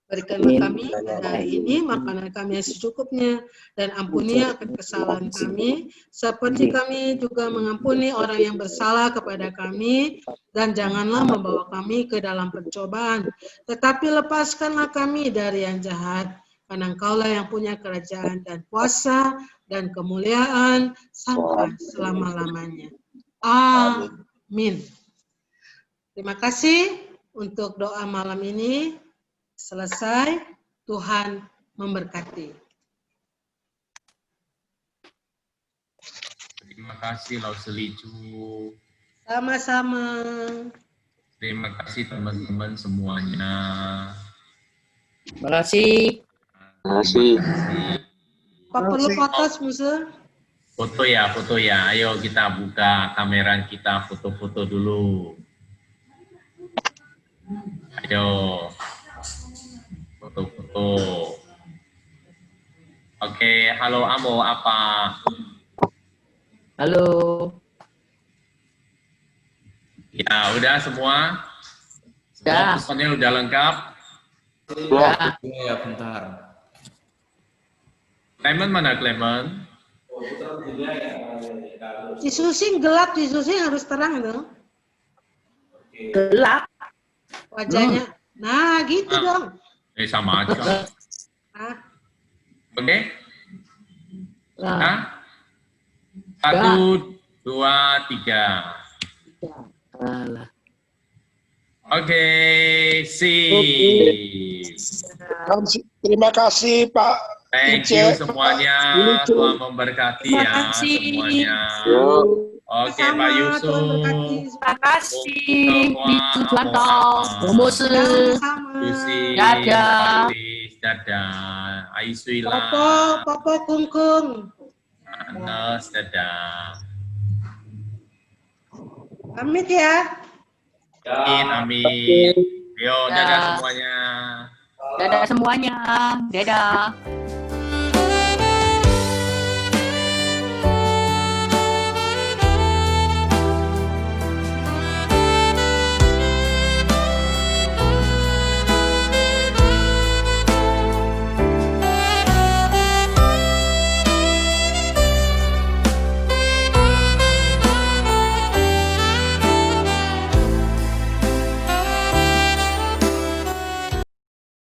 Berikanlah kami hari ini makanan kami yang secukupnya, dan ampuni akan kesalahan kami, seperti kami juga mengampuni orang yang bersalah kepada kami, dan janganlah membawa kami ke dalam pencobaan, tetapi lepaskanlah kami dari yang jahat, karena Engkaulah yang punya kerajaan dan kuasa dan kemuliaan sampai selama-lamanya. Amin. Terima kasih untuk doa malam ini. Selesai. Tuhan memberkati. Terima kasih Lau Selicu. Sama-sama. Terima kasih teman-teman semuanya. Terima kasih. Terima kasih. Apa perlu foto musuh? Foto ya. Ayo kita buka kamera kita, foto-foto dulu. Ayo. Foto-foto. Oke, halo Amo, apa? Halo. Ya, udah semua? Udah. Pesannya udah lengkap? Udah. Ya, bentar. Clement mana Clement? Si Susing gelap, si Susing harus terang itu. Gelap. Wajahnya. Nah, gitu dong. Sama aja. Ah, Oke? Nah, Nah, 1, 2, 3. alah. Oke, sip. Terima kasih Pak. Thank you semuanya. Tuhan memberkati Terima ya kasih. semuanya. Oke, Pak sama-sama, Yusuf. Tuhan berkati. Terima kasih. Itu Juanto. Promosi. Sama-sama. Susi, Dadah. Patis, dadah. Aiswila, Popo kungkung. Anas, dadah. Amit ya. Amin. Yo, dadah Dadah. semuanya. Dadah semuanya. Dadah.